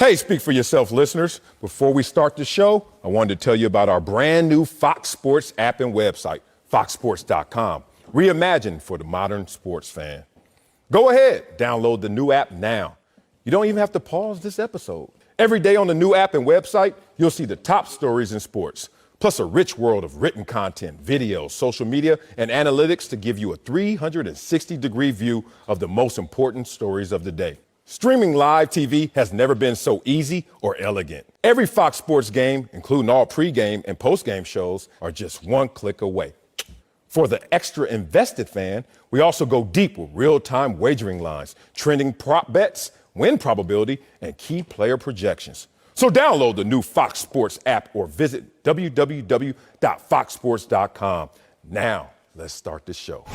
Hey, speak for yourself, listeners. Before we start the show, I wanted to tell you about our brand new Fox Sports app and website, foxsports.com. Reimagined for the modern sports fan. Go ahead, download the new app now. You don't even have to pause this episode. Every day on the new app and website, you'll see the top stories in sports, plus a rich world of written content, videos, social media, and analytics to give you a 360-degree view of the most important stories of the day. Streaming live TV has never been so easy or elegant. Every Fox Sports game, including all pregame and postgame shows, are just one click away. For the extra invested fan, we also go deep with real-time wagering lines, trending prop bets, win probability, and key player projections. So download the new Fox Sports app or visit www.foxsports.com. Now, let's start the show.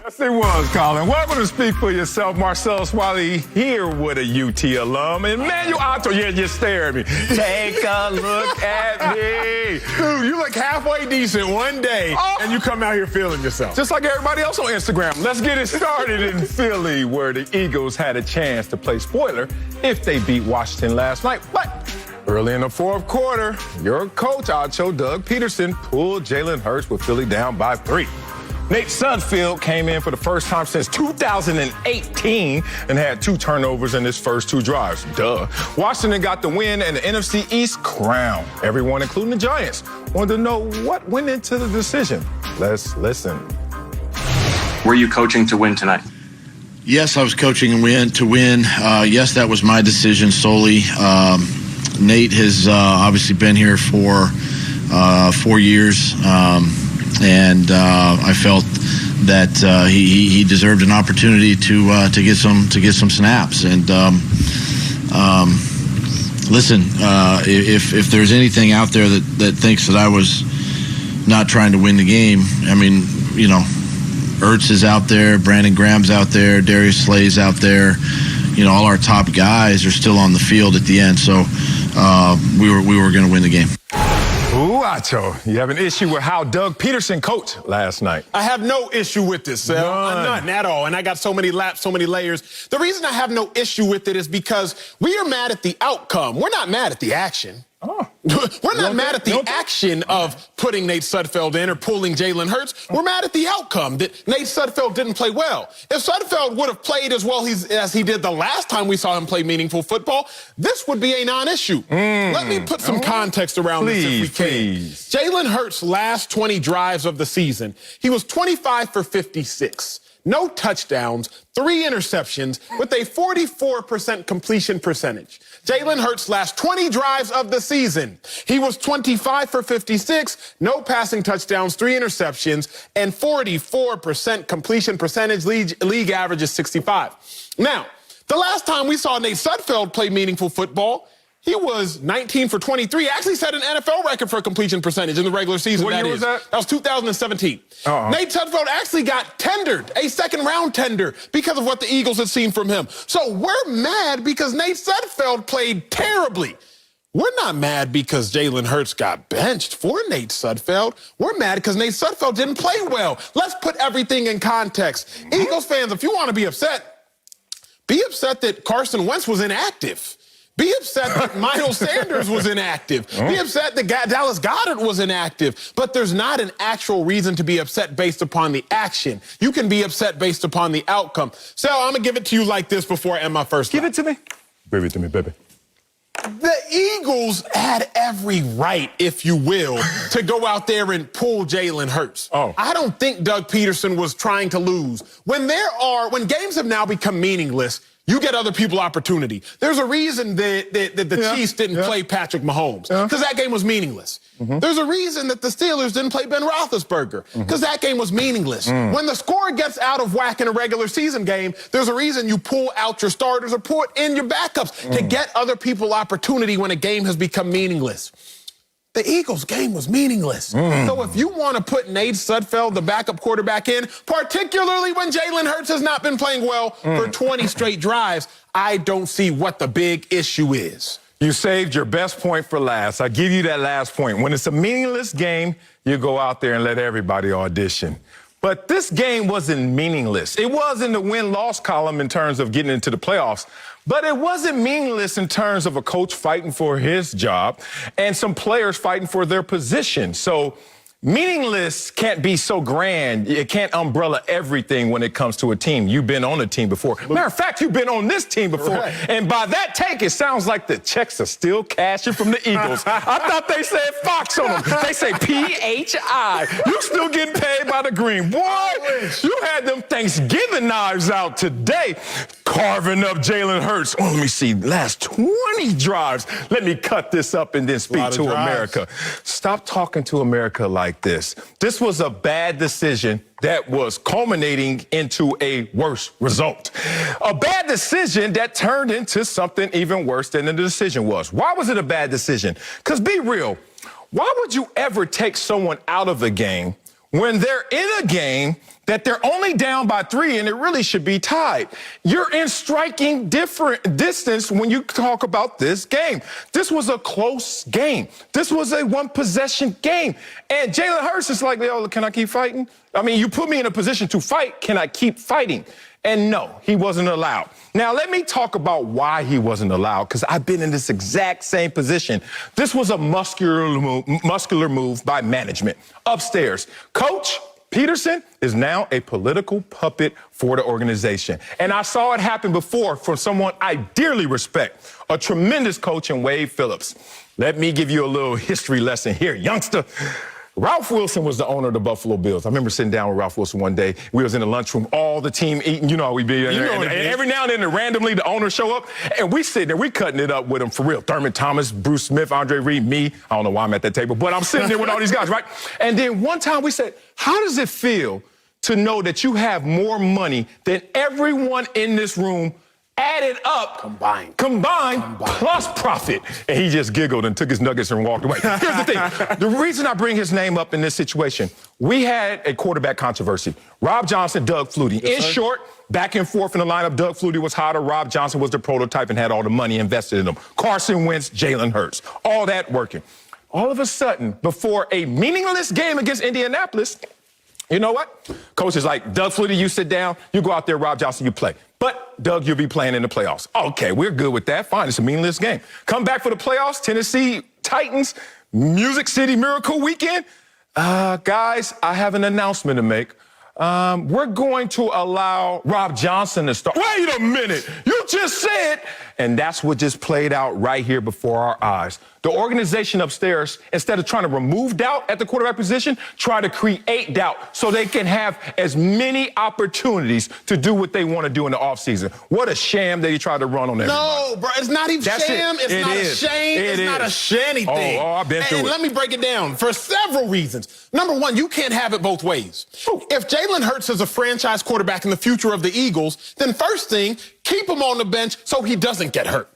Yes, it was, Colin. Welcome to Speak for Yourself. Marcellus Wiley here with a UT alum. Emmanuel Otto, yeah, just stare at me. Take a look at me. Dude, you look halfway decent one day, and you come out here feeling yourself. Just like everybody else on Instagram. Let's get it started in Philly, where the Eagles had a chance to play spoiler if they beat Washington last night. But early in the fourth quarter, your coach, Doug Pederson, pulled Jalen Hurts with Philly down by 3. Nate Sudfeld came in for the first time since 2018 and had 2 turnovers in his first 2 drives. Duh. Washington got the win and the NFC East crown. Everyone, including the Giants, wanted to know what went into the decision. Let's listen. Were you coaching to win tonight? Yes, I was coaching to win. Yes, that was my decision solely. Nate has obviously been here for 4 years. And I felt that he deserved an opportunity to get some snaps. And listen, if there's anything out there that thinks that I was not trying to win the game, I mean, you know, Ertz is out there, Brandon Graham's out there, Darius Slay's out there. You know, all our top guys are still on the field at the end. So we were going to win the game. Ooh, Acho, you have an issue with how Doug Pederson coached last night. I have no issue with this, none at all. And I got so many laps, so many layers. The reason I have no issue with it is because we are mad at the outcome. We're not mad at the action. Oh. We're not mad at the action of putting Nate Sudfeld in or pulling Jalen Hurts. We're mad at the outcome that Nate Sudfeld didn't play well. If Sudfeld would have played as well as he did the last time we saw him play meaningful football, this would be a non-issue. Let me put some context around this if we can. Jalen Hurts' last 20 drives of the season, he was 25 for 56. No touchdowns, 3 interceptions, with a 44% completion percentage. Jalen Hurts' last 20 drives of the season, he was 25 for 56, no passing touchdowns, 3 interceptions, and 44% completion percentage. League average is 65. Now, the last time we saw Nate Sudfeld play meaningful football, he was 19 for 23. Actually set an NFL record for completion percentage in the regular season. What year was that? That was 2017. Nate Sudfeld actually got tendered, a second-round tender, because of what the Eagles had seen from him. So we're mad because Nate Sudfeld played terribly. We're not mad because Jalen Hurts got benched for Nate Sudfeld. We're mad because Nate Sudfeld didn't play well. Let's put everything in context. Eagles fans, if you want to be upset that Carson Wentz was inactive. Be upset that Miles Sanders was inactive. Be upset that Dallas Goedert was inactive. But there's not an actual reason to be upset based upon the action. You can be upset based upon the outcome. So I'm going to give it to you like this before I end my first Give line. it to me. Give it to me, baby. The Eagles had every right, if you will, to go out there and pull Jalen Hurts. I don't think Doug Pederson was trying to lose. When games have now become meaningless, you get other people opportunity. There's a reason that the Chiefs didn't play Patrick Mahomes, because that game was meaningless. There's a reason that the Steelers didn't play Ben Roethlisberger, because that game was meaningless. When the score gets out of whack in a regular season game, there's a reason you pull out your starters or put in your backups to get other people opportunity when a game has become meaningless. The Eagles' game was meaningless. So if you want to put Nate Sudfeld, the backup quarterback, in, particularly when Jalen Hurts has not been playing well for 20 straight drives, I don't see what the big issue is. You saved your best point for last. I give you that last point. When it's a meaningless game, you go out there and let everybody audition. But this game wasn't meaningless. It was in the win-loss column in terms of getting into the playoffs. But it wasn't meaningless in terms of a coach fighting for his job and some players fighting for their position. So meaningless can't be so grand. It can't umbrella everything when it comes to a team. You've been on a team before. Matter of fact, you've been on this team before. Right. And by that take, it sounds like the checks are still cashing from the Eagles. I thought they said Fox on them. They say PHI. You still getting paid by the green. Boy, you had them Thanksgiving knives out today. Carving up Jalen Hurts. Oh, let me see. Last 20 drives. Let me cut this up and then speak to America. Stop talking to America like this. This was a bad decision that was culminating into a worse result. A bad decision that turned into something even worse than the decision was. Why was it a bad decision? Because be real, why would you ever take someone out of a game when they're in a game that they're only down by 3 and it really should be tied? You're in striking distance when you talk about this game. This was a close game. This was a one-possession game. And Jalen Hurts is like, yo, can I keep fighting? I mean, you put me in a position to fight. Can I keep fighting? And no, he wasn't allowed. Now, let me talk about why he wasn't allowed, because I've been in this exact same position. This was a muscular move by management. Upstairs, Coach Pederson is now a political puppet for the organization. And I saw it happen before from someone I dearly respect, a tremendous coach in Wade Phillips. Let me give you a little history lesson here, youngster. Ralph Wilson was the owner of the Buffalo Bills. I remember sitting down with Ralph Wilson one day. We was in the lunchroom, all the team eating. You know how we be. And every now and then, randomly, the owners show up, and we sitting there. We cutting it up with them for real. Thurman Thomas, Bruce Smith, Andre Reed, me. I don't know why I'm at that table, but I'm sitting there with all these guys, right? And then one time we said, how does it feel to know that you have more money than everyone in this room added up, combined plus profit? And he just giggled and took his nuggets and walked away. Here's the thing. The reason I bring his name up in this situation, we had a quarterback controversy. Rob Johnson, Doug Flutie. In short, back and forth in the lineup, Doug Flutie was hotter. Rob Johnson was the prototype and had all the money invested in him. Carson Wentz, Jalen Hurts. All that working. All of a sudden, before a meaningless game against Indianapolis, you know what? Coach is like, Doug Flutie, you sit down. You go out there, Rob Johnson, you play. But, Doug, you'll be playing in the playoffs. Okay, we're good with that. Fine, it's a meaningless game. Come back for the playoffs, Tennessee Titans, Music City Miracle Weekend. Guys, I have an announcement to make. We're going to allow Rob Johnson to start. Wait a minute. You just said. And that's what just played out right here before our eyes. The organization upstairs, instead of trying to remove doubt at the quarterback position, try to create doubt so they can have as many opportunities to do what they want to do in the offseason. What a sham that he tried to run on everybody. No, bro, it's not even sham. It's not a shame. It's not a shanny thing. Oh, I've been through it. And let me break it down for several reasons. Number one, you can't have it both ways. If Jalen Hurts is a franchise quarterback in the future of the Eagles, then first thing, keep him on the bench so he doesn't get hurt.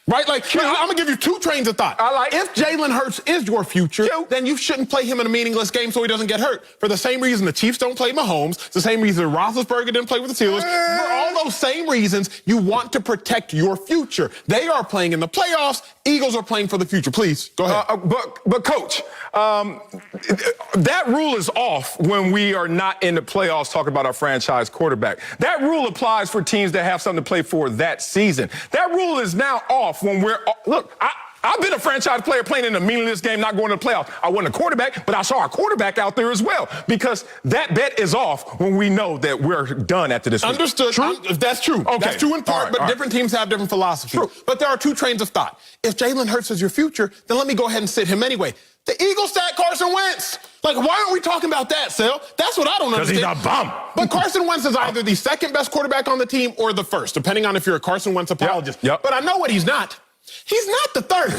Right? Like, I'm going to give you 2 trains of thought. If Jalen Hurts is your future, then you shouldn't play him in a meaningless game so he doesn't get hurt. For the same reason the Chiefs don't play Mahomes, it's the same reason Roethlisberger didn't play with the Steelers. For all those same reasons, you want to protect your future. They are playing in the playoffs. Eagles are playing for the future. Please, go ahead. But Coach, that rule is off when we are not in the playoffs talking about our franchise quarterback. That rule applies for teams that have something to play for that season. That rule is now off when we're, look, I've been a franchise player playing in a meaningless game, not going to the playoffs. I wasn't a quarterback, but I saw our quarterback out there as well, because that bet is off when we know that we're done after this week. Understood. True? That's true. Okay. That's true in part, but different teams have different philosophies. True. But there are 2 trains of thought. If Jalen Hurts is your future, then let me go ahead and sit him anyway. The Eagles sat Carson Wentz. Like, why aren't we talking about that, Sel? That's what I don't understand. Because he's a bum. But Carson Wentz is either the second best quarterback on the team or the first, depending on if you're a Carson Wentz apologist. Yep. But I know what he's not. He's not the third.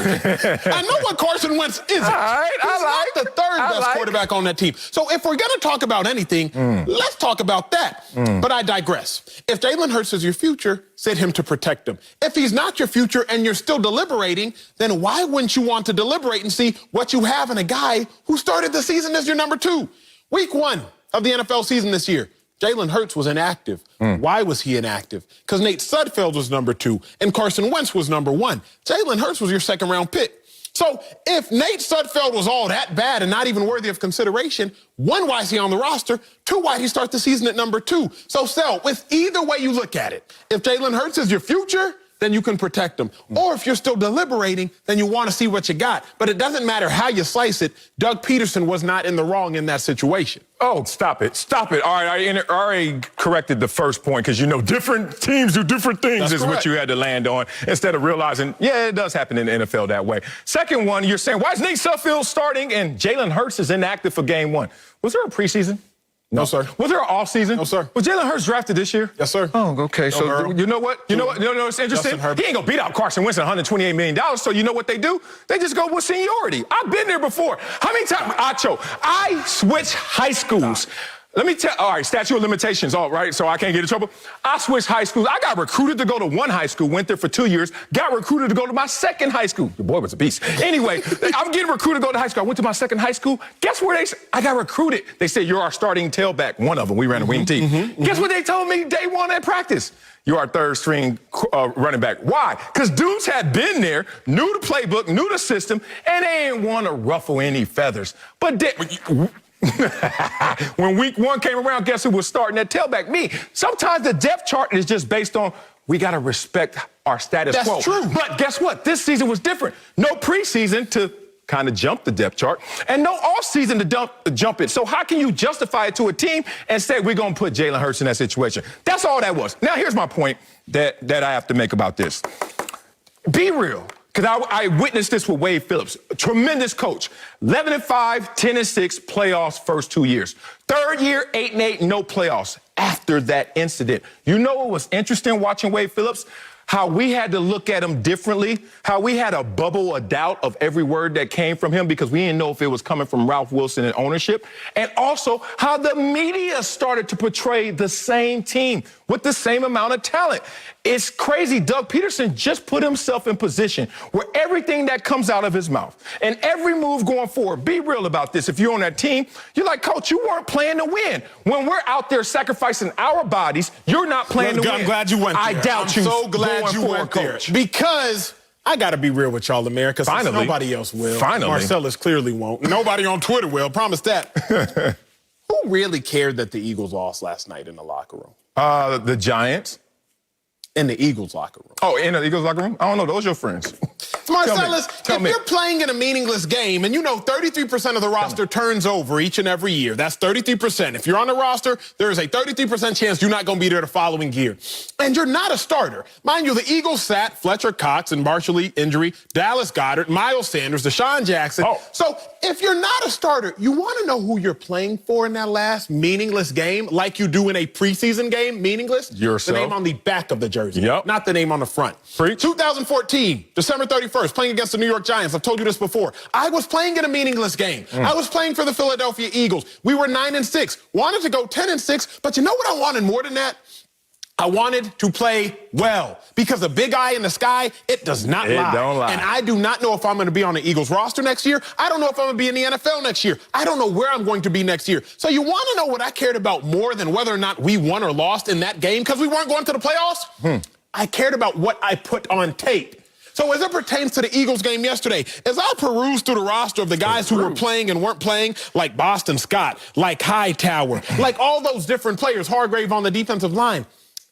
I know what Carson Wentz isn't. All right, he's not the third best quarterback on that team. So if we're going to talk about anything, let's talk about that. But I digress. If Jalen Hurts is your future, sit him to protect him. If he's not your future and you're still deliberating, then why wouldn't you want to deliberate and see what you have in a guy who started the season as your number 2? Week 1 of the NFL season this year, Jalen Hurts was inactive. Why was he inactive? Because Nate Sudfeld was number 2 and Carson Wentz was number 1. Jalen Hurts was your second-round pick. So if Nate Sudfeld was all that bad and not even worthy of consideration, one, why is he on the roster? Two, why did he start the season at number 2? So, Sel, with either way you look at it, if Jalen Hurts is your future, then you can protect him. Or if you're still deliberating, then you want to see what you got. But it doesn't matter how you slice it. Doug Pederson was not in the wrong in that situation. Oh, stop it. Stop it. All right, I already corrected the first point because, different teams do different things. That's is correct. What you had to land on instead of realizing, yeah, it does happen in the NFL that way. Second one, you're saying, why is Nate Sudfeld starting and Jalen Hurts is inactive for game 1? Was there a preseason? No, sir. Was there an off-season? No, sir. Was Jalen Hurts drafted this year? Yes, sir. Oh, okay. Joe So Burrow. you know what? You know what's interesting? He ain't going to beat out Carson Wentz at $128 million. So you know what they do? They just go with seniority. I've been there before. How many times? I switched high schools. Let me tell, all right, statute of limitations, all right, so I can't get in trouble. I switched high schools. I got recruited to go to one high school, went there for 2 years, got recruited to go to my second high school. Your boy was a beast. Anyway, I'm getting recruited to go to high school. I went to my second high school. Guess where I got recruited? They said, you're our starting tailback. One of them, we ran a wing team. Guess what they told me day 1 at practice? You're our third string running back. Why? Because dudes had been there, knew the playbook, knew the system, and they didn't want to ruffle any feathers. But when week 1 came around, guess who was starting at tailback? Me. Sometimes the depth chart is just based on we got to respect our status quo. That's true. But guess what? This season was different. No preseason to kind of jump the depth chart and no offseason to jump it. So how can you justify it to a team and say we're going to put Jalen Hurts in that situation? That's all that was. Now, here's my point that I have to make about this. Be real. Because I witnessed this with Wade Phillips, a tremendous coach. 11-5, 10-6, playoffs first 2 years. Third year, 8-8, no playoffs after that incident. You know what was interesting watching Wade Phillips? How we had to look at him differently, how we had a bubble of doubt of every word that came from him because we didn't know if it was coming from Ralph Wilson and ownership, and also how the media started to portray the same team with the same amount of talent. It's crazy. Doug Pederson just put himself in position where everything that comes out of his mouth and every move going forward, be real about this. If you're on that team, you're like, Coach, you weren't playing to win. When we're out there sacrificing our bodies, you're not playing to win. I'm glad you went there. I doubt you. I'm so glad you went there. Because I got to be real with y'all, America, since nobody else will. Finally. Marcellus clearly won't. Nobody on Twitter will. Promise that. Who really cared that the Eagles lost last night in the locker room? The Giants. In the Eagles locker room. Oh, in the Eagles locker room? I don't know. Those your friends. Marcellus, Tell me. if you're playing in a meaningless game, and 33% of the roster turns over each and every year, that's 33%. If you're on the roster, there is a 33% chance you're not going to be there the following year. And you're not a starter. Mind you, the Eagles sat Fletcher Cox and partially injury, Dallas Goedert, Miles Sanders, Deshaun Jackson. Oh. So if you're not a starter, you want to know who you're playing for in that last meaningless game, like you do in a preseason game, meaningless? Yourself. The name on the back of the jersey, Yep. not the name on the front. Preach. 2014, December 31st, playing against the New York Giants. I've told you this before. I was playing in a meaningless game. I was playing for the Philadelphia Eagles. We were 9-6. Wanted to go 10-6, but you know what I wanted more than that? I wanted to play well because a big eye in the sky, it does not lie. It don't lie. And I do not know if I'm going to be on the Eagles roster next year. I don't know if I'm going to be in the NFL next year. I don't know where I'm going to be next year. So you want to know what I cared about more than whether or not we won or lost in that game because we weren't going to the playoffs? I cared about what I put on tape. So as it pertains to the Eagles game yesterday, as I perused through the roster of the guys who were playing and weren't playing, like Boston Scott, like Hightower, like all those different players, Hargrave on the defensive line,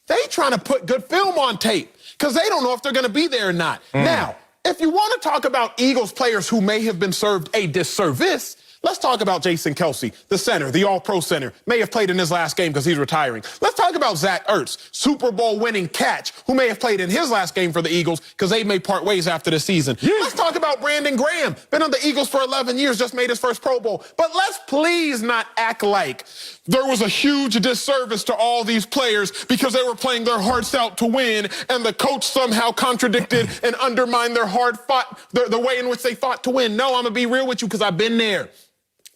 they trying to put good film on tape because they don't know if they're going to be there or not. Now, if you want to talk about Eagles players who may have been served a disservice, let's talk about Jason Kelsey, the center, the all-pro center, may have played in his last game because he's retiring. Let's talk about Zach Ertz, Super Bowl winning catch, who may have played in his last game for the Eagles because they may part ways after the season. Let's talk about Brandon Graham, been on the Eagles for 11 years, just made his first Pro Bowl. But let's please not act like there was a huge disservice to all these players because they were playing their hearts out to win and the coach somehow contradicted and undermined their the way in which they fought to win. No, I'm going to be real with you because I've been there.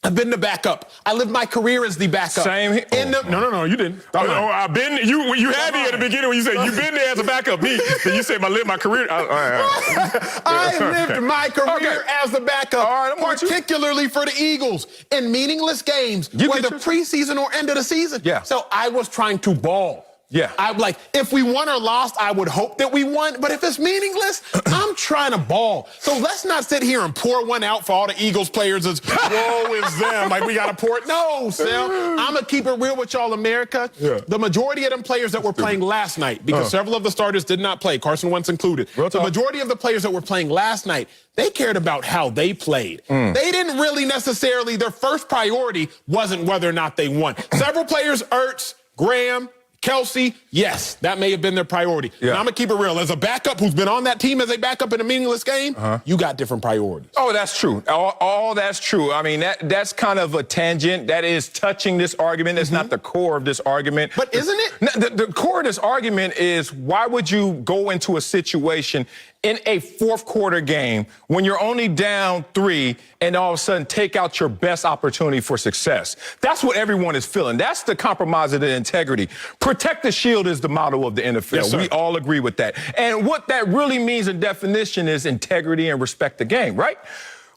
I've been the backup. I lived my career as the backup. Same here. No, you didn't. I've been. You had me at the beginning when you said you've been there as a backup. Me, then you said I lived my career. I lived my career as the backup, All right, I'm with you. particularly for the Eagles in meaningless games, whether preseason or end of the season. Yeah. So I was trying to ball. Yeah. I'm like, if we won or lost, I would hope that we won. But if it's meaningless, I'm trying to ball. So let's not sit here and pour one out for all the Eagles players as, woe is them. Like, we got to pour it. No, Sam. I'm going to keep it real with y'all, America. Yeah. The majority of them players that were playing last night, because several of the starters did not play, Carson Wentz included. The majority of the players that were playing last night, they cared about how they played. They didn't really necessarily, their first priority wasn't whether or not they won. Several players, Ertz, Graham, Kelsey, yes, that may have been their priority. Yeah. And I'm going to keep it real. As a backup who's been on that team as a backup in a meaningless game, you got different priorities. Oh, that's true. All that's true. I mean, that's kind of a tangent. That is touching this argument. It's not the core of this argument. But isn't it? The core of this argument is, why would you go into a situation in a fourth quarter game when you're only down 3 and all of a sudden take out your best opportunity for success? That's what everyone is feeling. That's the compromise of the integrity. Protect the shield is the motto of the NFL. Yes, sir. We all agree with that. And what that really means in definition is integrity and respect the game, right?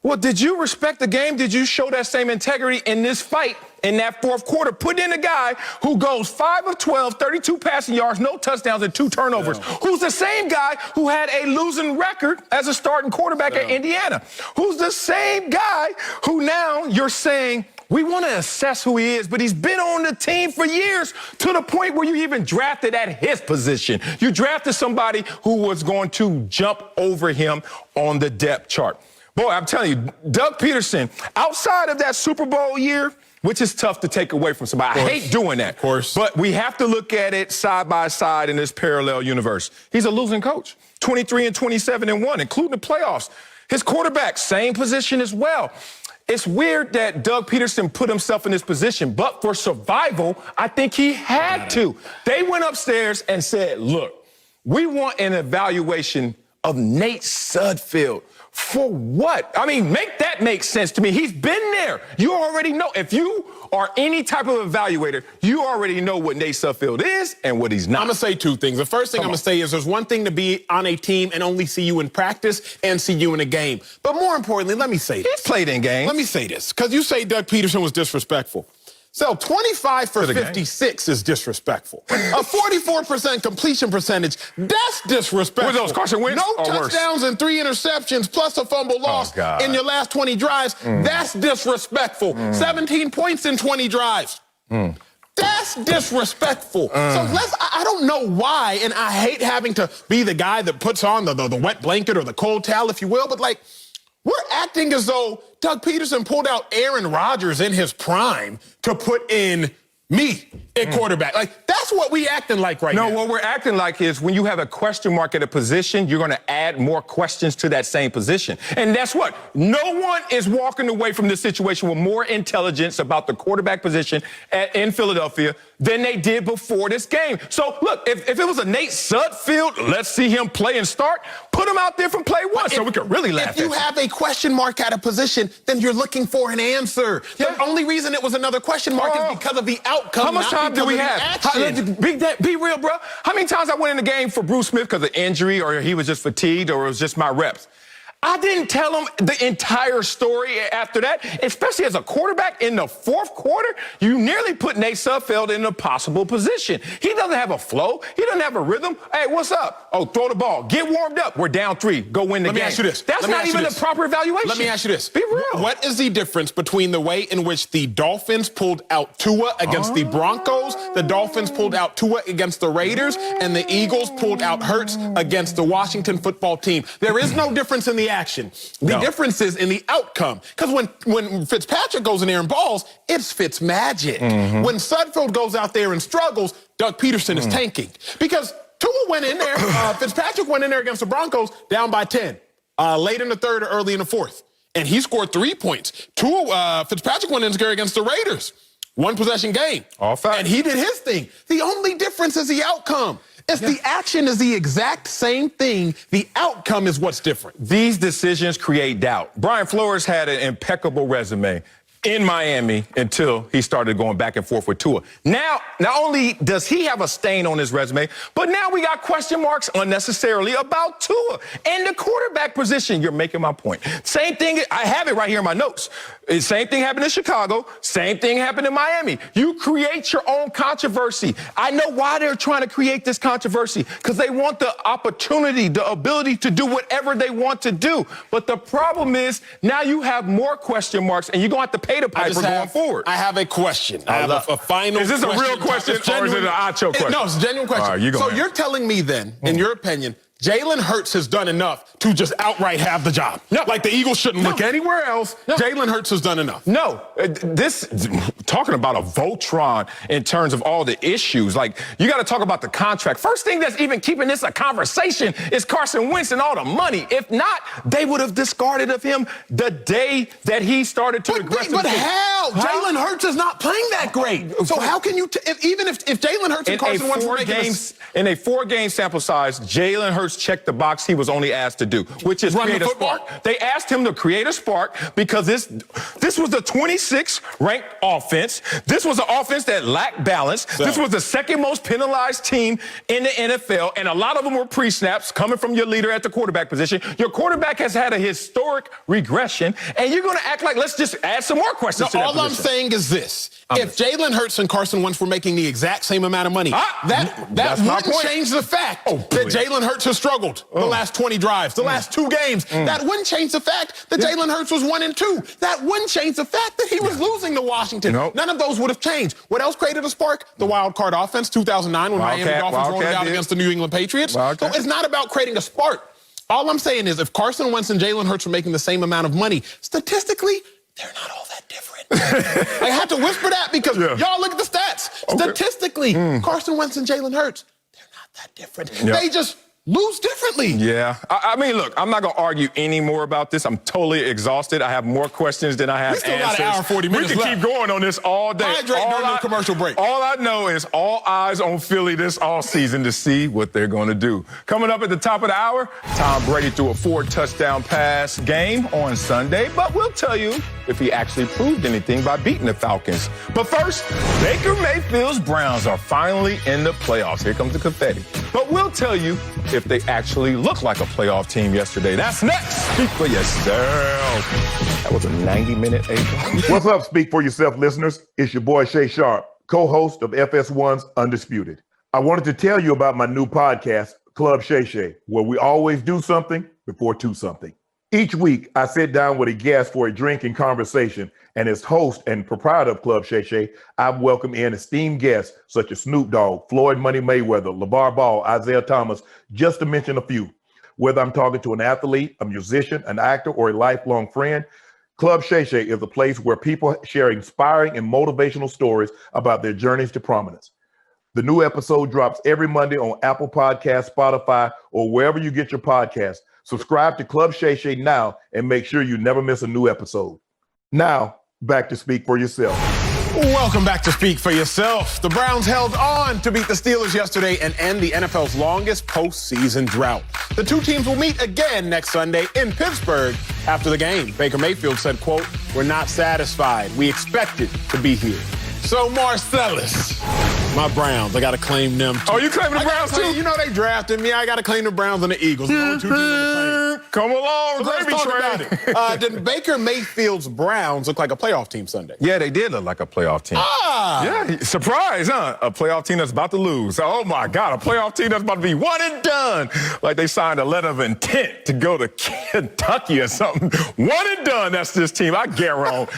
Well, did you respect the game? Did you show that same integrity in this fight in that fourth quarter? Put in a guy who goes 5 of 12, 32 passing yards, no touchdowns, and 2 turnovers, who's the same guy who had a losing record as a starting quarterback at Indiana, who's the same guy who now you're saying, we want to assess who he is, but he's been on the team for years, to the point where you even drafted at his position. You drafted somebody who was going to jump over him on the depth chart. Boy, I'm telling you, Doug Pederson, outside of that Super Bowl year, which is tough to take away from somebody. I hate doing that. Of course. But we have to look at it side by side in this parallel universe. He's a losing coach, 23 and 27 and 1, including the playoffs. His quarterback, same position as well. It's weird that Doug Pederson put himself in this position, but for survival, I think he had to. They went upstairs and said, look, we want an evaluation of Nate Sudfeld. For what? I mean, make that make sense to me. He's been there. You already know. If you are any type of evaluator, you already know what Nate Sudfeld is and what he's not. I'm going to say 2 things. The first thing I'm going to say is, there's one thing to be on a team and only see you in practice and see you in a game. But more importantly, let me say this. He's played in games. Let me say this, because you say Doug Pederson was disrespectful. So 25 for 56 is disrespectful. A 44% completion percentage, that's disrespectful. Were those Carson Wentz No or worse? touchdowns and 3 interceptions plus a fumble loss in your last 20 drives. That's disrespectful. 17 points in 20 drives. That's disrespectful. So I don't know why, and I hate having to be the guy that puts on the wet blanket or the cold towel, if you will, but like, we're acting as though Doug Pederson pulled out Aaron Rodgers in his prime to put in me at quarterback. Like, that's what we acting like right now. No, what we're acting like is, when you have a question mark at a position, you're going to add more questions to that same position. And that's what? No one is walking away from this situation with more intelligence about the quarterback position in Philadelphia than they did before this game. So, look, if it was a Nate Sudfeld, let's see him play and start, put him out there from play one so we can really laugh at If you have a question mark at a position, then you're looking for an answer. Yeah. The only reason it was another question mark is because of the outcome. How much time do we have? Be real, bro. How many times I went in the game for Bruce Smith because of injury, or he was just fatigued, or it was just my reps? I didn't tell him the entire story after that, especially as a quarterback in the fourth quarter. You nearly put Nate Sudfeld in a possible position. He doesn't have a flow. He doesn't have a rhythm. Hey, what's up? Oh, throw the ball. Get warmed up. We're down 3. Go win the game. Let me ask you this. That's not even a proper evaluation. Let me ask you this. Be real. What is the difference between the way in which the Dolphins pulled out Tua against the Broncos, the Dolphins pulled out Tua against the Raiders, and the Eagles pulled out Hurts against the Washington football team? There is no difference in the action. The difference is in the outcome. Because when Fitzpatrick goes in there and balls, it's Fitzmagic. When Sudfeld goes out there and struggles, Doug Pederson is tanking. Because Tua went in there, Fitzpatrick went in there against the Broncos down by 10, late in the third or early in the fourth. And he scored 3 points. Fitzpatrick went in there against the Raiders. 1 possession game. All facts. And he did his thing. The only difference is the outcome. It's the action is the exact same thing. The outcome is what's different. These decisions create doubt. Brian Flores had an impeccable resume. in Miami until he started going back and forth with Tua. Now, not only does he have a stain on his resume, but now we got question marks unnecessarily about Tua and the quarterback position. You're making my point. Same thing, I have it right here in my notes. Same thing happened in Chicago. Same thing happened in Miami. You create your own controversy. I know why they're trying to create this controversy, because they want the opportunity, the ability to do whatever they want to do. But the problem is now you have more question marks, and you're going to have to pay the piper going forward. I have a question. I have a final question. Is this a real question or is it an Acho question? No, it's a genuine question. All right, so you're telling me then, in your opinion, Jalen Hurts has done enough to just outright have the job? No. Like the Eagles shouldn't look anywhere else. No. Jalen Hurts has done enough. No. Talking about a Voltron in terms of all the issues, like you got to talk about the contract. First thing that's even keeping this a conversation is Carson Wentz and all the money. If not, they would have discarded of him the day that he started to aggressively. But how? Jalen Hurts is not playing that great. So how can you, even if Jalen Hurts and Carson Wentz were making in a 4-game sample size, Jalen Hurts checked the box he was only asked to do, which is create a spark. They asked him to create a spark because this was the 26th ranked offense. This was an offense that lacked balance. This was the second most penalized team in the NFL, and a lot of them were pre-snaps coming from your leader at the quarterback position. Your quarterback has had a historic regression, and you're going to act like let's just add some more questions to that all I'm saying is this. If Jalen Hurts and Carson Wentz were making the exact same amount of money, that wouldn't change the fact that Jalen Hurts has struggled the last 20 drives, the last 2 games. That wouldn't change the fact that Jalen Hurts was 1-2. That wouldn't change the fact that he was losing to Washington. None of those would have changed. What else created a spark? The wild card offense, 2009, when Miami Dolphins rolled it out against the New England Patriots. So it's not about creating a spark. All I'm saying is if Carson Wentz and Jalen Hurts were making the same amount of money, statistically, they're not all that different. I had to whisper that because y'all look at the stats. Statistically, Carson Wentz and Jalen Hurts, they're not that different. They just lose differently. Yeah. I mean, look, I'm not going to argue any more about this. I'm totally exhausted. I have more questions than I have answers. We still got an hour and 40 minutes left. We can keep going on this all day. Hydrate during the commercial break. All I know is all eyes on Philly this offseason to see what they're going to do. Coming up at the top of the hour, Tom Brady threw a 4-touchdown pass game on Sunday, but we'll tell you if he actually proved anything by beating the Falcons. But first, Baker Mayfield's Browns are finally in the playoffs. Here comes the confetti. But we'll tell you if they actually look like a playoff team yesterday. That's next. Speak for yourself. That was a 90-minute eight. What's up, Speak for Yourself listeners? It's your boy Shay Sharp, co-host of FS1's Undisputed. I wanted to tell you about my new podcast, Club Shay Shay, where we always do something before two something. Each week, I sit down with a guest for a drink and conversation, and as host and proprietor of Club Shay Shay, I've welcomed in esteemed guests such as Snoop Dogg, Floyd Money Mayweather, LeVar Ball, Isaiah Thomas, just to mention a few. Whether I'm talking to an athlete, a musician, an actor, or a lifelong friend, Club Shay Shay is a place where people share inspiring and motivational stories about their journeys to prominence. The new episode drops every Monday on Apple Podcasts, Spotify, or wherever you get your podcasts. Subscribe to Club Shay Shay now and make sure you never miss a new episode. Now, back to Speak for Yourself. Welcome back to Speak for Yourself. The Browns held on to beat the Steelers yesterday and end the NFL's longest postseason drought. The two teams will meet again next Sunday in Pittsburgh after the game. Baker Mayfield said, quote, "We're not satisfied. We expected to be here." So, Marcellus, my Browns, I got to claim them too. Oh, you claiming the Browns too? You know they drafted me. I got to claim the Browns and the Eagles. The only two teams I'm claiming. Come along, Let's gravy talk train. about it. Did Baker Mayfield's Browns look like a playoff team Sunday? Yeah, they did look like a playoff team. Yeah, surprise, huh? A playoff team that's about to lose. Oh, my God, a playoff team that's about to be one and done. Like they signed a letter of intent to go to Kentucky or something. One and done, that's this team. I guarantee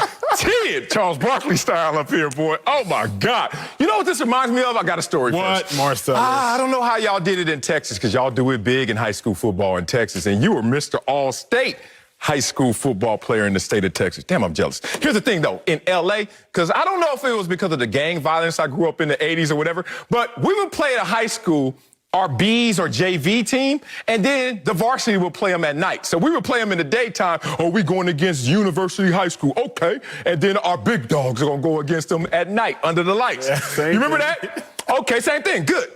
it. Charles Barkley style up here, boy. Oh, my God. You know what this reminds me of? I got a story What, first. Marcellus? I don't know how y'all did it in Texas because y'all do it big in high school football in Texas, and you were Mr. All-State high school football player in the state of Texas. Damn, I'm jealous. Here's the thing, though. In L.A., because I don't know if it was because of the gang violence I grew up in the 80s or whatever, but we would play at a high school, our B's or JV team, and then the varsity would play them at night. So we would play them in the daytime. Oh, we going against University High School. Okay. And then our big dogs are going to go against them at night under the lights. Yeah, you remember that? Okay, same thing. Good.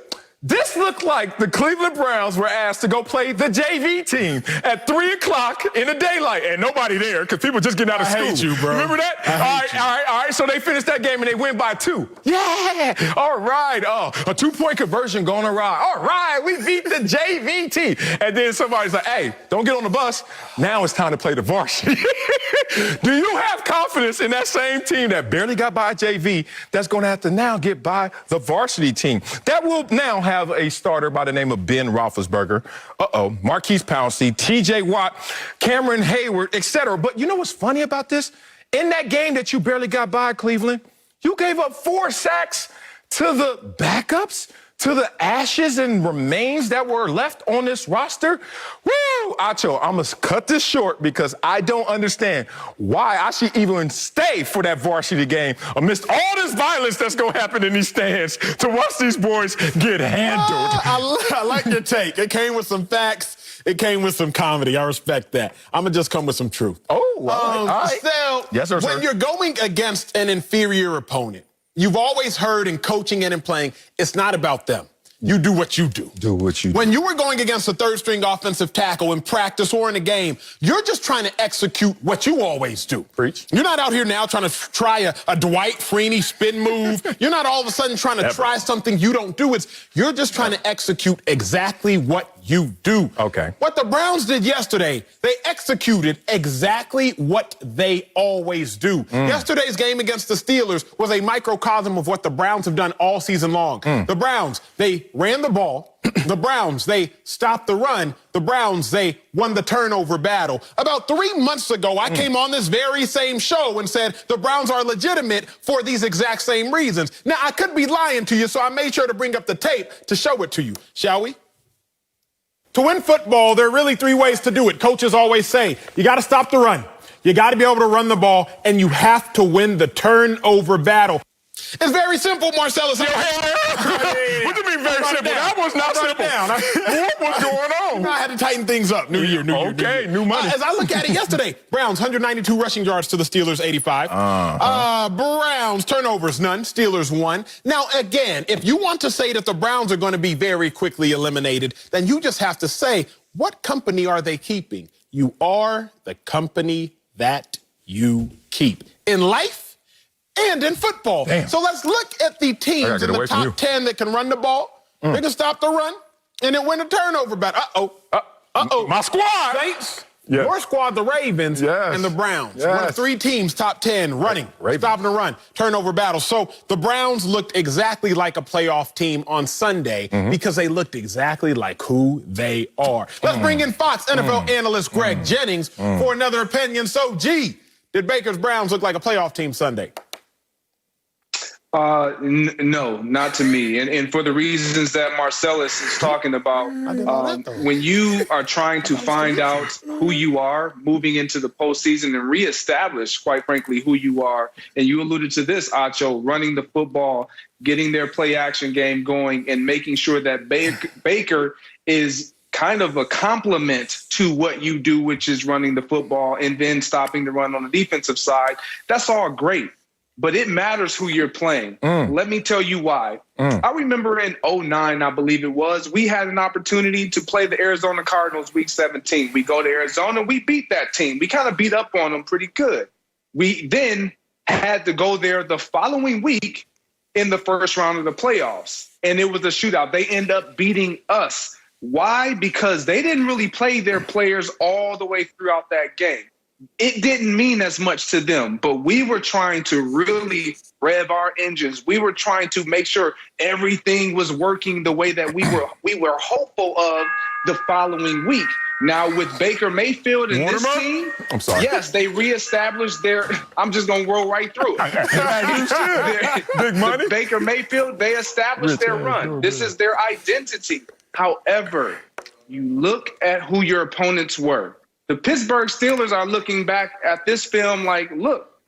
This looked like the Cleveland Browns were asked to go play the JV team at 3 o'clock in the daylight. And nobody there because people just getting out of school. I hate you, bro. Remember that? All right. So they finished that game and they win by 2. Yeah. All right. Oh, a 2-point conversion going awry. All right. We beat the JV team. And then somebody's like, hey, don't get on the bus. Now it's time to play the varsity. Do you have confidence in that same team that barely got by JV that's going to have to now get by the varsity team? That will now have a starter by the name of Ben Roethlisberger. Marquise Pouncey, T.J. Watt, Cameron Hayward, etc. But you know what's funny about this? In that game that you barely got by, Cleveland, you gave up 4 sacks to the backups, to the ashes and remains that were left on this roster. Woo! Acho, I must cut this short because I don't understand why I should even stay for that varsity game amidst all this violence that's going to happen in these stands to watch these boys get handled. I like your take. It came with some facts. It came with some comedy. I respect that. I'm going to just come with some truth. Oh, all right. So, yes, sir, when you're going against an inferior opponent, you've always heard in coaching and in playing, it's not about them. You do what you do. Do what you do. When you were going against a third-string offensive tackle in practice or in a game, you're just trying to execute what you always do. Preach. You're not out here now trying to try a Dwight Freeney spin move. You're not all of a sudden trying to try something you don't do. You're just trying to execute exactly what you do. Okay. What the Browns did yesterday, they executed exactly what they always do. Yesterday's game against the Steelers was a microcosm of what the Browns have done all season long. The Browns, they ran the ball. The Browns, they stopped the run. The Browns, they won the turnover battle. About 3 months ago, I came on this very same show and said the Browns are legitimate for these exact same reasons. Now, I could be lying to you, so I made sure to bring up the tape to show it to you. Shall we? To win football, there are really 3 ways to do it. Coaches always say, you got to stop the run. You got to be able to run the ball, and you have to win the turnover battle. It's very simple, Marcellus. What do you mean very simple? That was not simple. What was going on? I had to tighten things up. New year. New money. As I look at it yesterday, Browns, 192 rushing yards to the Steelers, 85. Browns, turnovers, none. Steelers, 1. Now, again, if you want to say that the Browns are going to be very quickly eliminated, then you just have to say, what company are they keeping? You are the company that you keep. In life, and in football. Damn. So let's look at the teams in the top 10 that can run the ball. They can stop the run, and then win a turnover battle. My squad. Saints, Yeah. your squad, the Ravens, Yes. and the Browns. Yes. One of 3 teams, top 10, running, stopping the run, turnover battle. So the Browns looked exactly like a playoff team on Sunday because they looked exactly like who they are. Let's bring in Fox NFL analyst Greg Jennings for another opinion. So, G, did Baker's Browns look like a playoff team Sunday? No, not to me. And for the reasons that Marcellus is talking about, when you are trying to find out who you are moving into the postseason and reestablish, quite frankly, who you are, and you alluded to this, Acho, running the football, getting their play action game going, and making sure that Baker is kind of a complement to what you do, which is running the football and then stopping the run on the defensive side. That's all great. But it matters who you're playing. Let me tell you why. I remember in 2009, I believe it was, we had an opportunity to play the Arizona Cardinals week 17. We go to Arizona, we beat that team. We kind of beat up on them pretty good. We then had to go there the following week in the first round of the playoffs. And it was a shootout. They end up beating us. Why? Because they didn't really play their players all the way throughout that game. It didn't mean as much to them, but we were trying to really rev our engines. We were trying to make sure everything was working the way that we were hopeful of the following week. Now with Baker Mayfield and this team, I'm sorry. Yes, they reestablished their. I'm just gonna roll right through. Big money. Baker Mayfield, they established their run. This is their identity. However, you look at who your opponents were. The Pittsburgh Steelers are looking back at this film like, look,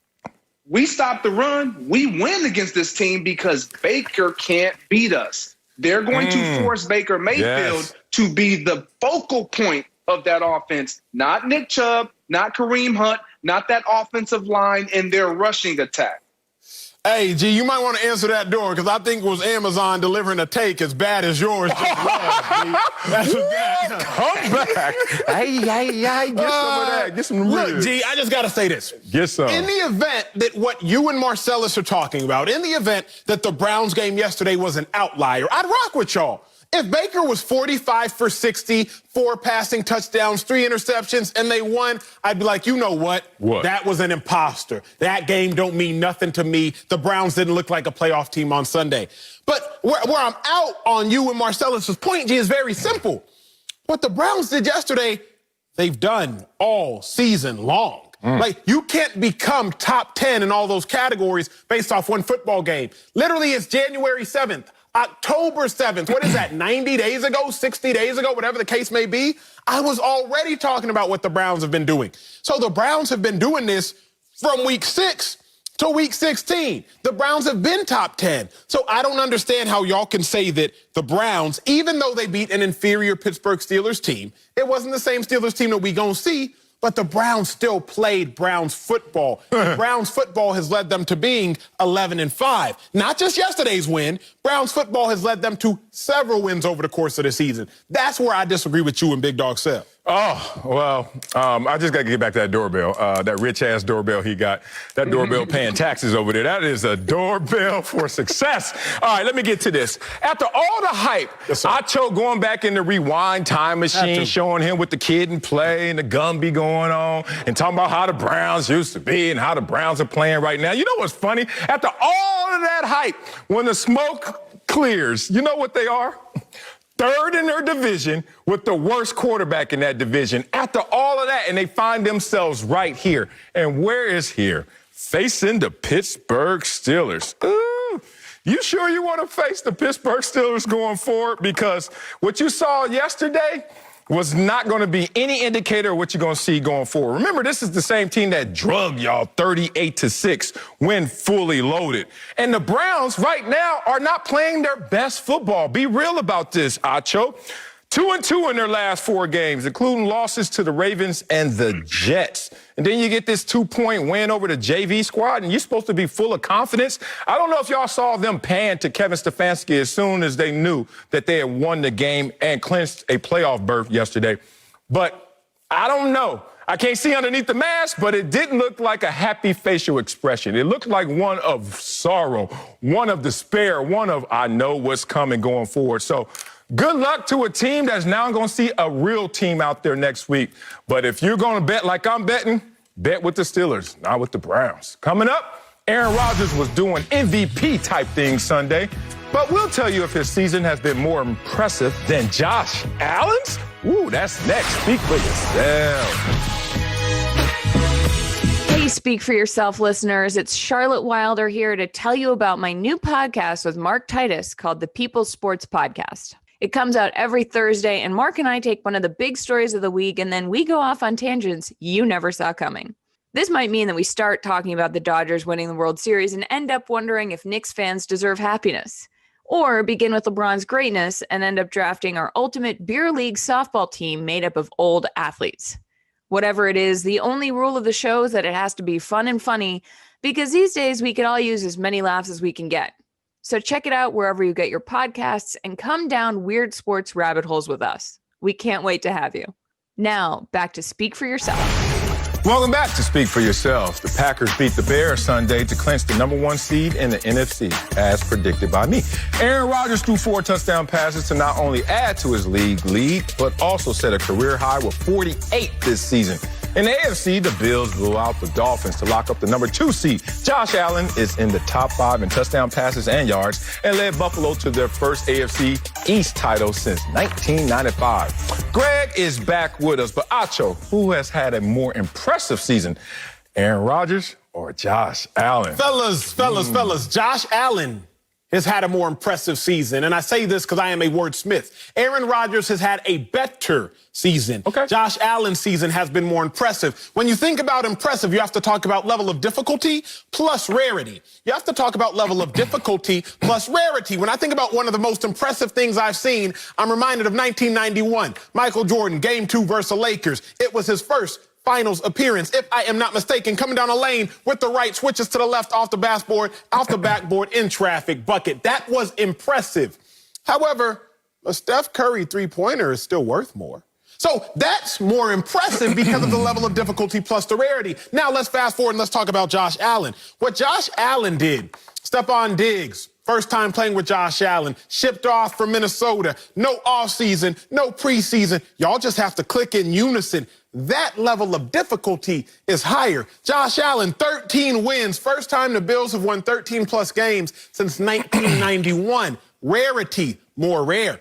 we stopped the run. We win against this team because Baker can't beat us. They're going to force Baker Mayfield to be the focal point of that offense, not Nick Chubb, not Kareem Hunt, not that offensive line in their rushing attack. Hey, G, you might want to answer that door because I think it was Amazon delivering a take as bad as yours just was, G. That's what that. Come back. Hey, get some of that. Get some Look, ribs. G, I just got to say this. Get some. In the event that what you and Marcellus are talking about, in the event that the Browns game yesterday was an outlier, I'd rock with y'all. If Baker was 45 for 60, 4 passing touchdowns, 3 interceptions, and they won, I'd be like, you know what? What? That was an imposter. That game don't mean nothing to me. The Browns didn't look like a playoff team on Sunday. But where I'm out on you and Marcellus's point, G, is very simple. What the Browns did yesterday, they've done all season long. Like, you can't become top 10 in all those categories based off one football game. Literally, it's January 7th. October 7th, what is that, 90 days ago, 60 days ago, whatever the case may be, I was already talking about what the Browns have been doing. So the Browns have been doing this from week 6 to week 16. The Browns have been top 10. So I don't understand how y'all can say that the Browns, even though they beat an inferior Pittsburgh Steelers team, it wasn't the same Steelers team that we gonna see, but the Browns still played Browns football. Browns football has led them to being 11-5. Not just yesterday's win. Browns football has led them to several wins over the course of the season. That's where I disagree with you and Big Dog Sell. Oh, well, I just got to get back to that doorbell, that rich-ass doorbell he got. That doorbell paying taxes over there. That is a doorbell for success. All right, let me get to this. After all the hype, yes, Acho going back in the rewind time machine, showing him with the kid and play and the Gumby going on and talking about how the Browns used to be and how the Browns are playing right now. You know what's funny? After all of that hype, when the smoke clears, you know what they are? Third in their division with the worst quarterback in that division. After all of that, and they find themselves right here. And where is here? Facing the Pittsburgh Steelers. Ooh, you sure you want to face the Pittsburgh Steelers going forward? Because what you saw yesterday was not going to be any indicator of what you're going to see going forward. Remember, this is the same team that drugged y'all 38-6 when fully loaded. And the Browns right now are not playing their best football. Be real about this, Acho. 2-2 in their last 4 games, including losses to the Ravens and the Jets. And then you get this 2-point win over the JV squad, and you're supposed to be full of confidence. I don't know if y'all saw them pan to Kevin Stefanski as soon as they knew that they had won the game and clinched a playoff berth yesterday. But I don't know. I can't see underneath the mask, but it didn't look like a happy facial expression. It looked like one of sorrow, one of despair, one of I know what's coming going forward. So good luck to a team that's now going to see a real team out there next week. But if you're going to bet like I'm betting, bet with the Steelers, not with the Browns. Coming up, Aaron Rodgers was doing MVP-type things Sunday, but we'll tell you if his season has been more impressive than Josh Allen's. Ooh, that's next. Speak for yourself. Hey, Speak for Yourself listeners. It's Charlotte Wilder here to tell you about my new podcast with Mark Titus called the People's Sports Podcast. It comes out every Thursday, and Mark and I take one of the big stories of the week, and then we go off on tangents you never saw coming. This might mean that we start talking about the Dodgers winning the World Series and end up wondering if Knicks fans deserve happiness. Or begin with LeBron's greatness and end up drafting our ultimate beer league softball team made up of old athletes. Whatever it is, the only rule of the show is that it has to be fun and funny, because these days we can all use as many laughs as we can get. So check it out wherever you get your podcasts and come down weird sports rabbit holes with us. We can't wait to have you. Now, back to Speak for Yourself. Welcome back to Speak for Yourself. The Packers beat the Bears Sunday to clinch the #1 seed in the NFC, as predicted by me. Aaron Rodgers threw 4 touchdown passes to not only add to his league lead, but also set a career high with 48 this season. In the AFC, the Bills blew out the Dolphins to lock up the #2 seed. Josh Allen is in the top 5 in touchdown passes and yards and led Buffalo to their first AFC East title since 1995. Greg is back with us, but Acho, who has had a more impressive season, Aaron Rodgers or Josh Allen? Fellas, Josh Allen has had a more impressive season. And I say this because I am a wordsmith. Aaron Rodgers has had a better season. Okay. Josh Allen's season has been more impressive. When you think about impressive, you have to talk about level of difficulty plus rarity. You have to talk about level of difficulty plus rarity. When I think about one of the most impressive things I've seen, I'm reminded of 1991. Michael Jordan, Game 2 versus the Lakers. It was his first finals appearance, if I am not mistaken, coming down a lane with the right, switches to the left off the backboard in traffic bucket. That was impressive. However, a Steph Curry three-pointer is still worth more. So that's more impressive because of the level of difficulty plus the rarity. Now let's fast forward and let's talk about Josh Allen. What Josh Allen did, Stephon Diggs, first time playing with Josh Allen, shipped off from Minnesota, no offseason, no preseason. Y'all just have to click in unison. That level of difficulty is higher. Josh Allen, 13 wins. First time the Bills have won 13-plus games since 1991. Rarity, more rare.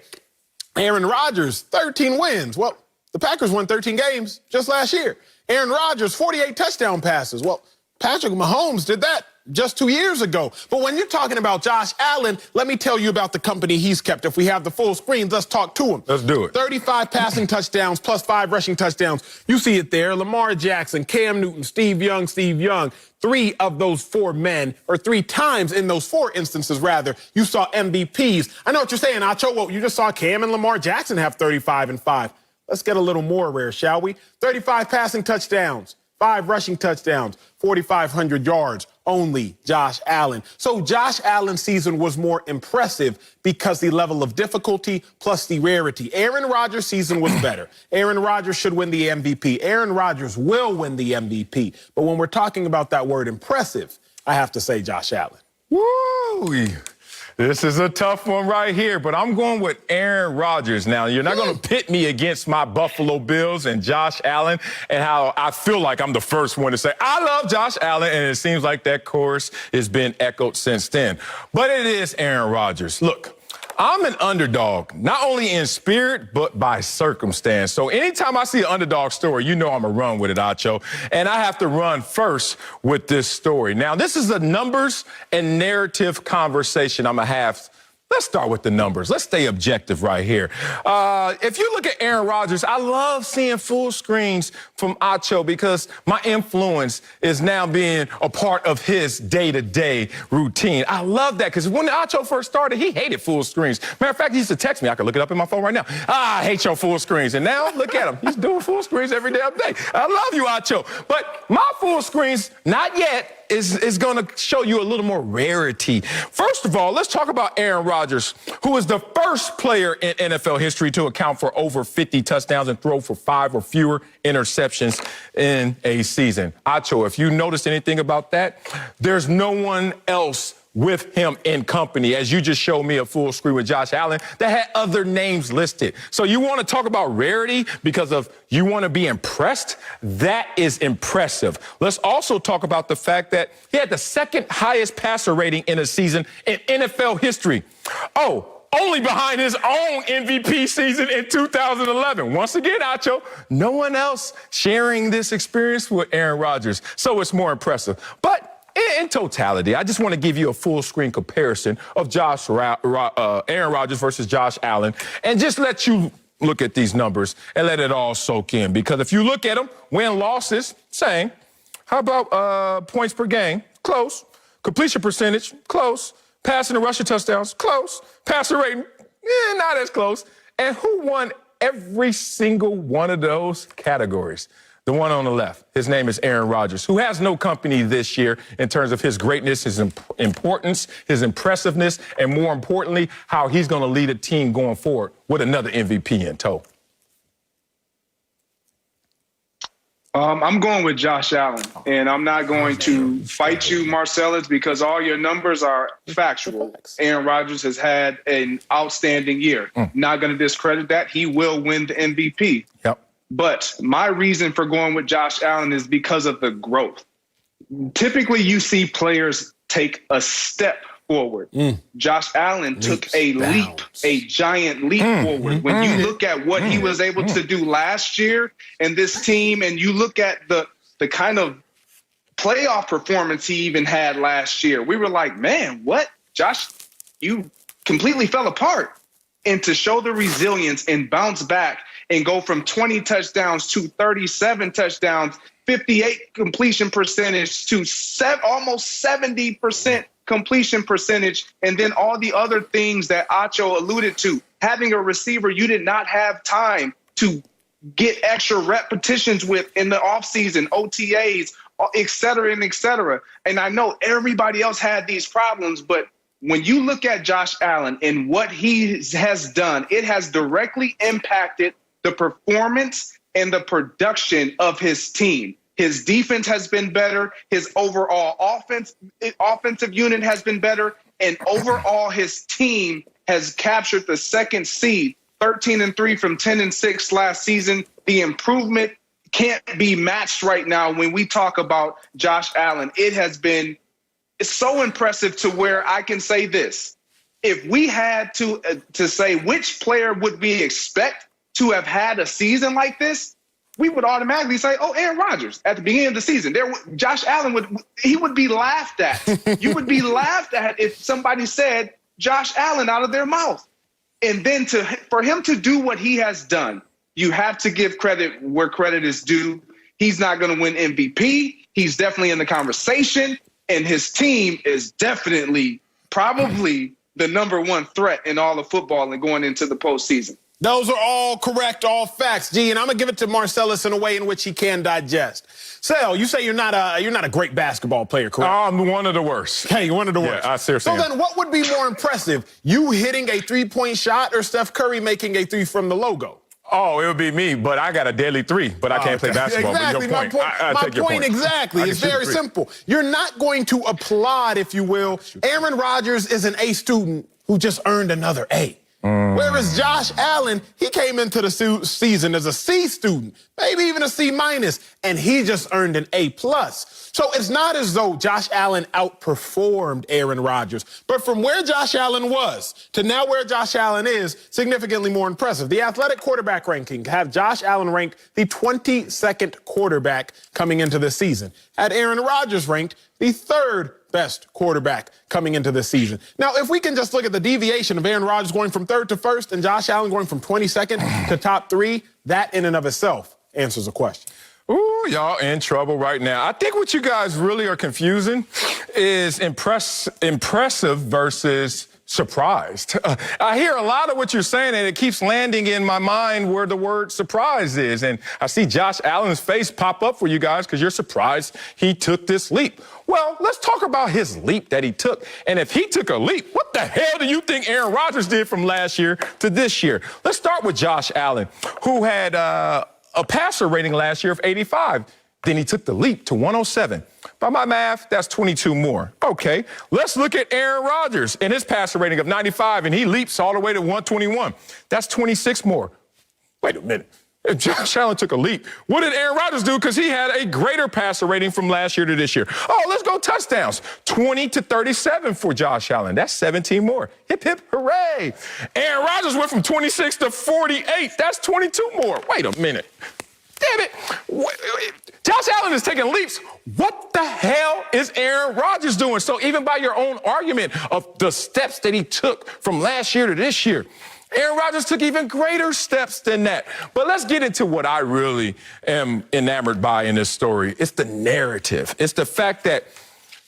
Aaron Rodgers, 13 wins. Well, the Packers won 13 games just last year. Aaron Rodgers, 48 touchdown passes. Well, Patrick Mahomes did that just 2 years ago. But when you're talking about Josh Allen, let me tell you about the company he's kept. If we have the full screen, let's talk to him. Let's do it. 35 passing touchdowns plus 5 rushing touchdowns. You see it there. Lamar Jackson, Cam Newton, Steve Young. 3 of those 4 men, or 3 times in those 4 instances, rather, you saw MVPs. I know what you're saying, Acho. Well, you just saw Cam and Lamar Jackson have 35 and 5. Let's get a little more rare, shall we? 35 passing touchdowns, 5 rushing touchdowns, 4,500 yards. Only Josh Allen. So Josh Allen's season was more impressive because the level of difficulty plus the rarity. Aaron Rodgers' season was better. Aaron Rodgers should win the MVP. Aaron Rodgers will win the MVP. But when we're talking about that word impressive, I have to say Josh Allen. Woo! This is a tough one right here, but I'm going with Aaron Rodgers. Now, you're not going to pit me against my Buffalo Bills and Josh Allen and how I feel like I'm the first one to say, I love Josh Allen, and it seems like that chorus has been echoed since then. But it is Aaron Rodgers. Look, I'm an underdog, not only in spirit, but by circumstance. So anytime I see an underdog story, you know I'm going to run with it, Acho. And I have to run first with this story. Now, this is a numbers and narrative conversation I'm going to have. Let's start with the numbers. Let's stay objective right here. If you look at Aaron Rodgers, I love seeing full screens from Acho because my influence is now being a part of his day-to-day routine. I love that because when Acho first started, he hated full screens. Matter of fact, he used to text me. I could look it up in my phone right now. I hate your full screens. And now, look at him. He's doing full screens every damn day. I love you, Acho. But my full screens, not yet, is going to show you a little more rarity. First of all, let's talk about Aaron Rodgers, who is the first player in NFL history to account for over 50 touchdowns and throw for 5 or fewer interceptions in a season. Acho, if you noticed anything about that, there's no one else with him in company, as you just showed me a full screen with Josh Allen that had other names listed. So you want to talk about rarity because of you want to be impressed? That is impressive. Let's also talk about the fact that he had the 2nd highest passer rating in a season in NFL history. Oh, only behind his own MVP season in 2011. Once again, Acho, no one else sharing this experience with Aaron Rodgers. So it's more impressive. But in totality, I just want to give you a full screen comparison of Aaron Rodgers versus Josh Allen and just let you look at these numbers and let it all soak in. Because if you look at them, win-losses, same. How about points per game? Close. Completion percentage? Close. Passing and rushing touchdowns? Close. Passer rating? Not as close. And who won every single one of those categories? The one on the left, his name is Aaron Rodgers, who has no company this year in terms of his greatness, his importance, his impressiveness, and more importantly, how he's going to lead a team going forward with another MVP in tow. I'm going with Josh Allen, and I'm not going to fight you, Marcellus, because all your numbers are factual. Aaron Rodgers has had an outstanding year. Not going to discredit that. He will win the MVP. Yep. But my reason for going with Josh Allen is because of the growth. Typically, you see players take a step forward. Josh Allen took a leap, a giant leap forward. When you look at what he was able to do last year in this team, and you look at the kind of playoff performance he even had last year, we were like, man, what? Josh, you completely fell apart. And to show the resilience and bounce back and go from 20 touchdowns to 37 touchdowns, 58 completion percentage to almost 70% completion percentage, and then all the other things that Acho alluded to. Having a receiver you did not have time to get extra repetitions with in the offseason, OTAs, et cetera, and et cetera. And I know everybody else had these problems, but when you look at Josh Allen and what he has done, it has directly impacted the performance and the production of his team. His defense has been better. His overall offensive unit has been better. And overall, his team has captured the second seed, 13-3 from 10-6 last season. The improvement can't be matched right now when we talk about Josh Allen. It's so impressive to where I can say this. If we had to say which player would we expect to have had a season like this, we would automatically say, oh, Aaron Rodgers at the beginning of the season. Josh Allen would be laughed at. You would be laughed at if somebody said Josh Allen out of their mouth. And then for him to do what he has done, you have to give credit where credit is due. He's not going to win MVP. He's definitely in the conversation. And his team is definitely probably the number one threat in all of football and going into the postseason. Those are all correct, all facts, G, and I'm gonna give it to Marcellus in a way in which he can digest. Sal, you say you're not a great basketball player, correct? I'm one of the worst. Hey, one of the worst. Yeah, I seriously am. Then what would be more impressive, you hitting a three-point shot or Steph Curry making a three from the logo? Oh, it would be me, but I got a deadly three, but I can't play basketball. Exactly. But your point. My point exactly. It's very simple. You're not going to applaud, if you will. Aaron Rodgers is an A student who just earned another A. Whereas Josh Allen, he came into the season as a C student, maybe even a C minus, and he just earned an A plus. So it's not as though Josh Allen outperformed Aaron Rodgers, but from where Josh Allen was to now where Josh Allen is, significantly more impressive. The Athletic quarterback ranking have Josh Allen ranked the 22nd quarterback coming into this season. Had Aaron Rodgers ranked the third best quarterback coming into this season. Now, if we can just look at the deviation of Aaron Rodgers going from third to first and Josh Allen going from 22nd to top three, that in and of itself answers the question. Ooh, y'all in trouble right now. I think what you guys really are confusing is impressive versus surprised. I hear a lot of what you're saying, and it keeps landing in my mind where the word surprise is. And I see Josh Allen's face pop up for you guys because you're surprised he took this leap. Well, let's talk about his leap that he took. And if he took a leap, what the hell do you think Aaron Rodgers did from last year to this year? Let's start with Josh Allen, who had a passer rating last year of 85. Then he took the leap to 107. By my math, that's 22 more. Okay, let's look at Aaron Rodgers and his passer rating of 95, and he leaps all the way to 121. That's 26 more. Wait a minute. If Josh Allen took a leap, what did Aaron Rodgers do? Because he had a greater passer rating from last year to this year. Oh, let's go touchdowns. 20 to 37 for Josh Allen. That's 17 more. Hip, hip, hooray. Aaron Rodgers went from 26 to 48. That's 22 more. Wait a minute. Damn it. Josh Allen is taking leaps. What the hell is Aaron Rodgers doing? So even by your own argument of the steps that he took from last year to this year, Aaron Rodgers took even greater steps than that. But let's get into what I really am enamored by in this story. It's the narrative. It's the fact that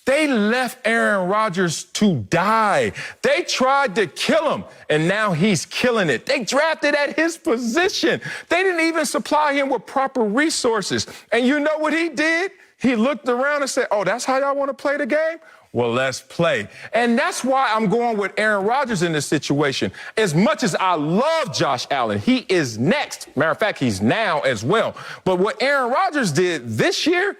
they left Aaron Rodgers to die. They tried to kill him, and now he's killing it. They drafted at his position. They didn't even supply him with proper resources. And you know what he did? He looked around and said, oh, that's how y'all want to play the game? Well, let's play. And that's why I'm going with Aaron Rodgers in this situation. As much as I love Josh Allen, he is next. Matter of fact, he's now as well. But what Aaron Rodgers did this year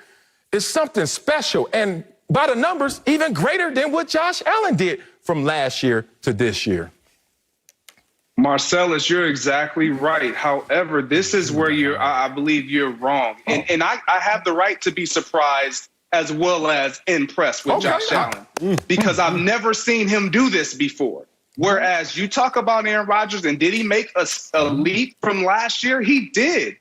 is something special. And by the numbers, even greater than what Josh Allen did from last year to this year. Marcellus, you're exactly right. However, this is where I believe you're wrong. And I have the right to be surprised as well as impressed with Josh Allen because I've never seen him do this before. Whereas you talk about Aaron Rodgers and did he make a leap from last year? He did.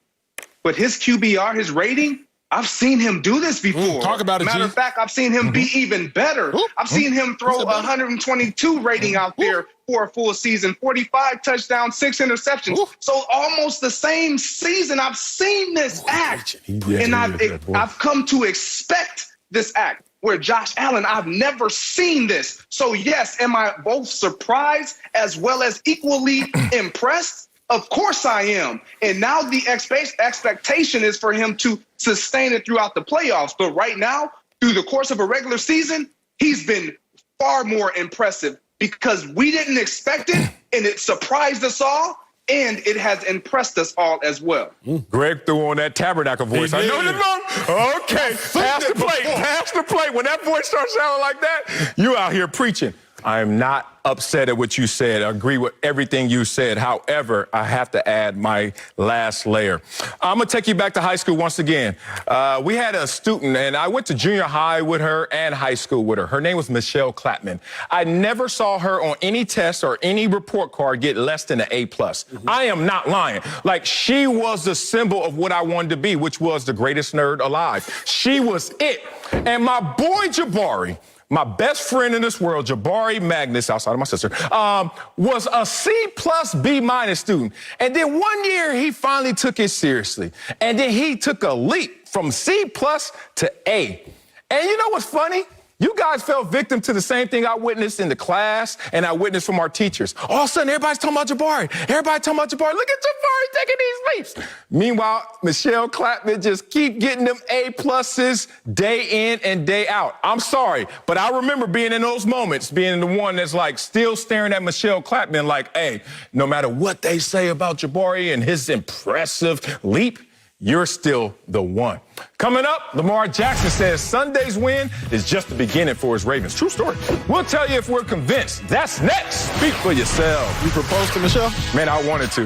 But his QBR, his rating, I've seen him do this before. Talk about it, Matter of fact, I've seen him be even better. I've seen him throw 122 rating out there for a full season, 45 touchdowns, 6 interceptions. So almost the same season, I've seen this act. And I've come to expect this act. Where Josh Allen, I've never seen this. So yes, am I both surprised as well as equally impressed? Of course I am. And now the expectation is for him to sustain it throughout the playoffs. But right now, through the course of a regular season, he's been far more impressive because we didn't expect it, and it surprised us all, and it has impressed us all as well. Greg threw on that tabernacle voice. I know you're wrong. Okay, pass the plate, pass the plate. When that voice starts sounding like that, you out here preaching. I am not upset at what you said. I agree with everything you said. However, I have to add my last layer. I'm going to take you back to high school once again. We had a student, and I went to junior high with her and high school with her. Her name was Michelle Clapman. I never saw her on any test or any report card get less than an A+. I am not lying. Like, she was the symbol of what I wanted to be, which was the greatest nerd alive. She was it. And my boy Jabari, my best friend in this world, Jabari Magnus, outside of my sister, was a C+B- student. And then one year, he finally took it seriously. And then he took a leap from C+ to A. And you know what's funny? You guys fell victim to the same thing I witnessed in the class and I witnessed from our teachers. All of a sudden, everybody's talking about Jabari. Everybody talking about Jabari. Look at Jabari taking these leaps. Meanwhile, Michelle Clapman just keep getting them A+ day in and day out. I'm sorry, but I remember being in those moments, being the one that's like still staring at Michelle Clapman like, hey, no matter what they say about Jabari and his impressive leap, you're still the one. Coming up, Lamar Jackson says Sunday's win is just the beginning for his Ravens. True story. We'll tell you if we're convinced. That's next. Speak for yourself. You proposed to Michelle? Man, I wanted to.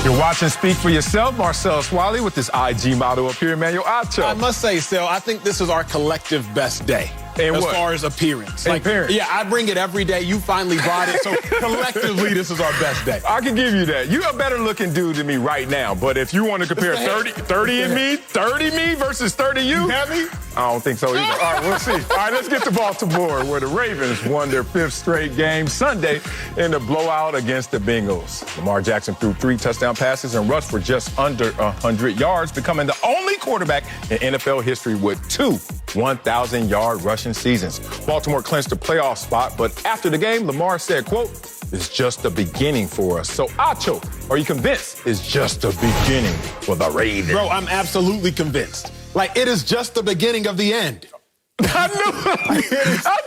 You're watching Speak for Yourself. Marcel Swiley with this IG model up here, Emmanuel Acho. I must say, Sel, I think this is our collective best day. And as what? far as appearance. Appearance. Yeah, I bring it every day. You finally brought it. So collectively, this is our best day. I can give you that. You're a better looking dude than me right now. But if you want to compare 30 in me, 30 me versus 30 you, have me? I don't think so either. All right, we'll see. All right, let's get to Baltimore, where the Ravens won their 5th straight game Sunday in the blowout against the Bengals. Lamar Jackson threw 3 touchdown passes and rushed for just under 100 yards, becoming the only quarterback in NFL history with 2 1,000-yard rushing seasons. Baltimore clinched the playoff spot, but after the game, Lamar said, quote, "It's just the beginning for us." So, Acho, are you convinced it's just the beginning for the Ravens? Bro, I'm absolutely convinced. Like, it is just the beginning of the end. I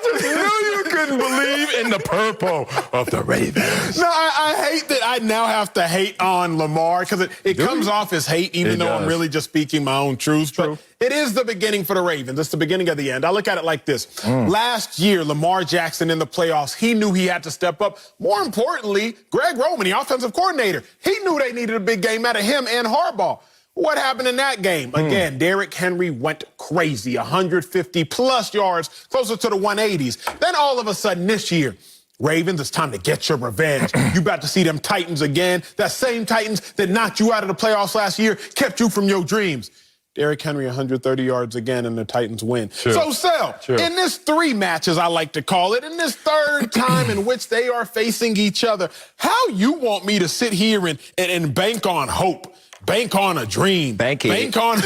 just knew you couldn't believe in the purple of the Ravens. No, I hate that I now have to hate on Lamar because it comes off as hate, even though I'm really just speaking my own truths. But it is the beginning for the Ravens. It's the beginning of the end. I look at it like this. Last year, Lamar Jackson in the playoffs, he knew he had to step up. More importantly, Greg Roman, the offensive coordinator, he knew they needed a big game out of him and Harbaugh. What happened in that game? Again, Derrick Henry went crazy, 150-plus yards, closer to the 180s. Then all of a sudden this year, Ravens, it's time to get your revenge. You about to see them Titans again. That same Titans that knocked you out of the playoffs last year, kept you from your dreams. Derrick Henry, 130 yards again, and the Titans win. Sure. So, Sel, Sure. in this 3 matches, I like to call it, in this 3rd time in which they are facing each other, how you want me to sit here and bank on hope? Bank on a dream. Bank on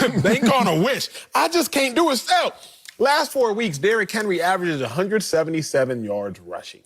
a wish. I just can't do it. So, last 4 weeks, Derrick Henry averages 177 yards rushing.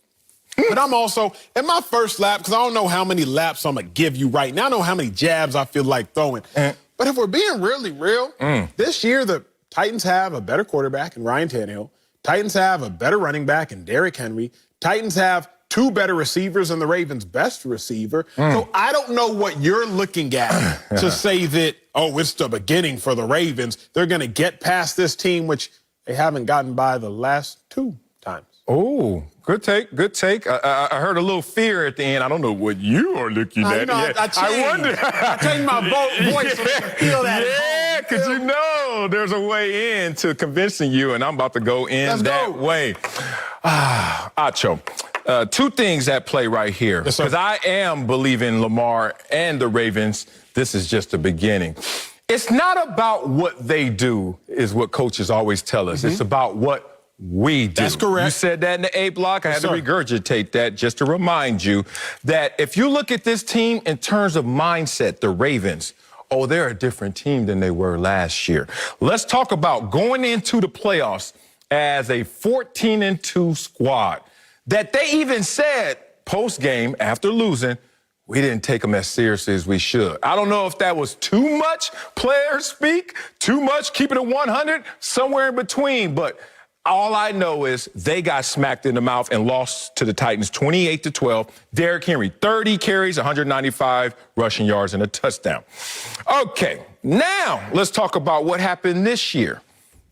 But I'm also, in my first lap, because I don't know how many laps I'm going to give you right now. I know how many jabs I feel like throwing. But if we're being really real, this year the Titans have a better quarterback in Ryan Tannehill. Titans have a better running back in Derrick Henry. Titans have 2 better receivers than the Ravens' best receiver. So I don't know what you're looking at to say that, oh, it's the beginning for the Ravens. They're going to get past this team, which they haven't gotten by the last 2 times. Oh, good take, good take. I heard a little fear at the end. I don't know what you are looking at. I wonder. I changed my voice so I can feel that. Yeah, because you know there's a way in to convincing you, and I'm about to go in that way. Acho. 2 things at play right here. Because I am believing Lamar and the Ravens, this is just the beginning. It's not about what they do, is what coaches always tell us. It's about what we do. That's correct. You said that in the A block. I had to regurgitate that just to remind you that if you look at this team in terms of mindset, the Ravens, oh, they're a different team than they were last year. Let's talk about going into the playoffs as a 14-2 squad. That they even said post-game after losing, we didn't take them as seriously as we should. I don't know if that was too much player speak, too much keeping it 100, somewhere in between, but all I know is they got smacked in the mouth and lost to the Titans 28-12. Derrick Henry, 30 carries, 195 rushing yards, and a touchdown. Okay, now let's talk about what happened this year.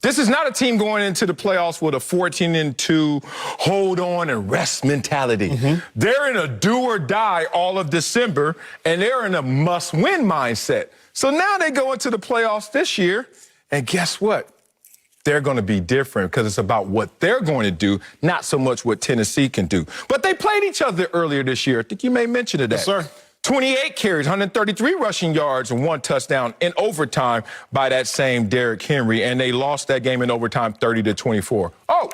This is not a team going into the playoffs with a 14-2 hold on and rest mentality. They're in a do or die all of December, and they're in a must-win mindset. So now they go into the playoffs this year, and guess what? They're going to be different because it's about what they're going to do, not so much what Tennessee can do. But they played each other earlier this year. I think you made mention of that. Yes, sir. 28 carries, 133 rushing yards, and 1 touchdown in overtime by that same Derrick Henry. And they lost that game in overtime 30-24. Oh,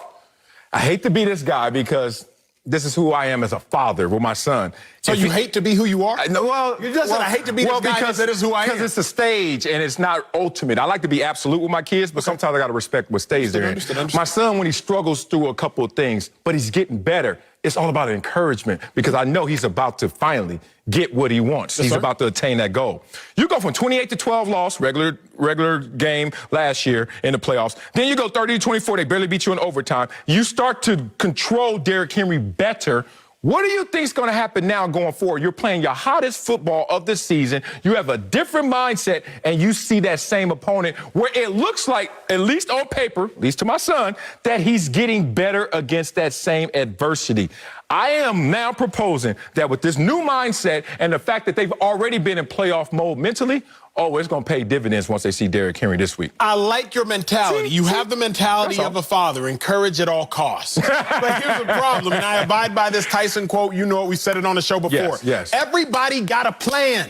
I hate to be this guy because this is who I am as a father with my son. So you hate to be who you are? No, well, you just said I hate to be this guy because that is who I am. Because it's a stage and it's not ultimate. I like to be absolute with my kids, but sometimes I got to respect what stage they're in. Understood. My son, when he struggles through a couple of things, but he's getting better, it's all about encouragement because I know he's about to finally get what he wants. He's about to attain that goal. You go from 28-12 loss, regular game last year in the playoffs. Then you go 30-24. They barely beat you in overtime. You start to control Derrick Henry better. What do you think is going to happen now going forward? You're playing your hottest football of the season. You have a different mindset, and you see that same opponent where it looks like, at least on paper, at least to my son, that he's getting better against that same adversity. I am now proposing that with this new mindset and the fact that they've already been in playoff mode mentally, it's going to pay dividends once they see Derrick Henry this week. I like your mentality. You have the mentality of a father, encourage at all costs. But here's the problem, and I abide by this Tyson quote. You know it, we said it on the show before. Yes. Everybody got a plan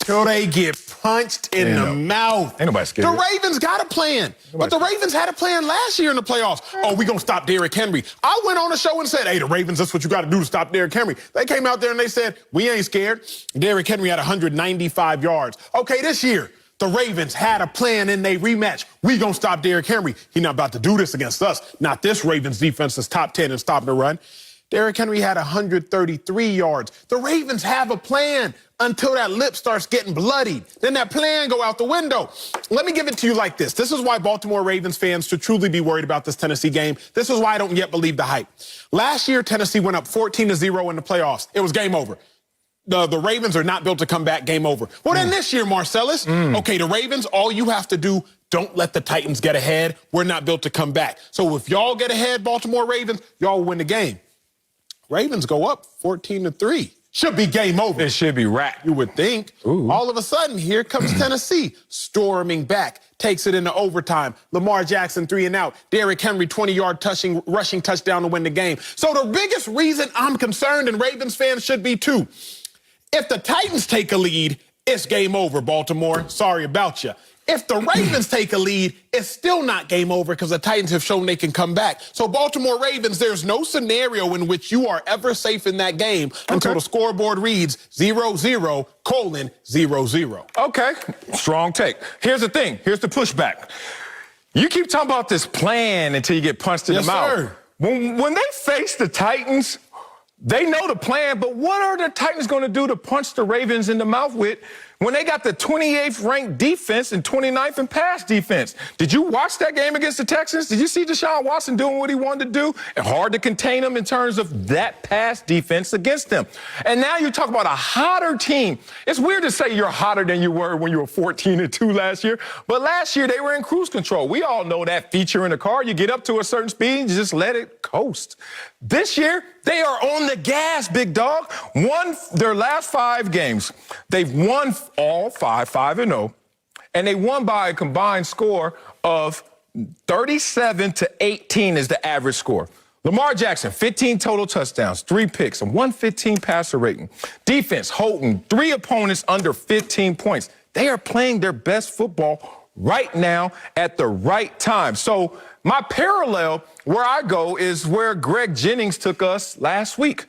till they get punched in the mouth. Ain't nobody scared. The Ravens got a plan. But the Ravens had a plan last year in the playoffs. We going to stop Derrick Henry. I went on the show and said, hey, the Ravens, that's what you got to do to stop Derrick Henry. They came out there and they said, we ain't scared. Derrick Henry had 195 yards. Okay, this year, the Ravens had a plan in their rematch. We going to stop Derrick Henry. He not about to do this against us. Not this Ravens defense that's top 10 and stopping the run. Derrick Henry had 133 yards. The Ravens have a plan until that lip starts getting bloodied. Then that plan go out the window. Let me give it to you like this. This is why Baltimore Ravens fans should truly be worried about this Tennessee game. This is why I don't yet believe the hype. Last year, Tennessee went up 14-0 in the playoffs. It was game over. The Ravens are not built to come back, game over. Well, then this year, Marcellus, okay, the Ravens, all you have to do, don't let the Titans get ahead. We're not built to come back. So if y'all get ahead, Baltimore Ravens, y'all win the game. Ravens go up 14-3. Should be game over. It should be wrapped. You would think. All of a sudden, here comes Tennessee storming back, takes it into overtime. Lamar Jackson 3 and out. Derrick Henry 20-yard rushing touchdown to win the game. So the biggest reason I'm concerned, and Ravens fans should be too, if the Titans take a lead, it's game over, Baltimore. Sorry about you. If the Ravens take a lead, it's still not game over because the Titans have shown they can come back. So Baltimore Ravens, there's no scenario in which you are ever safe in that game until the scoreboard reads 0-0:0-0. Okay, strong take. Here's the thing. Here's the pushback. You keep talking about this plan until you get punched in the mouth. Sir. When they face the Titans, they know the plan, but what are the Titans going to do to punch the Ravens in the mouth with when they got the 28th ranked defense and 29th in pass defense? Did you watch that game against the Texans? Did you see Deshaun Watson doing what he wanted to do? And hard to contain him in terms of that pass defense against them. And now you talk about a hotter team. It's weird to say you're hotter than you were when you were 14-2 last year, but last year they were in cruise control. We all know that feature in the car. You get up to a certain speed and you just let it coast. This year, they are on the gas, big dog. Won their last 5 games. They've won all 5-0, and they won by a combined score of 37-18 is the average score. Lamar Jackson, 15 total touchdowns, 3 picks, and 115 passer rating. Defense holding 3 opponents under 15 points. They are playing their best football right now at the right time. So my parallel where I go is where Greg Jennings took us last week.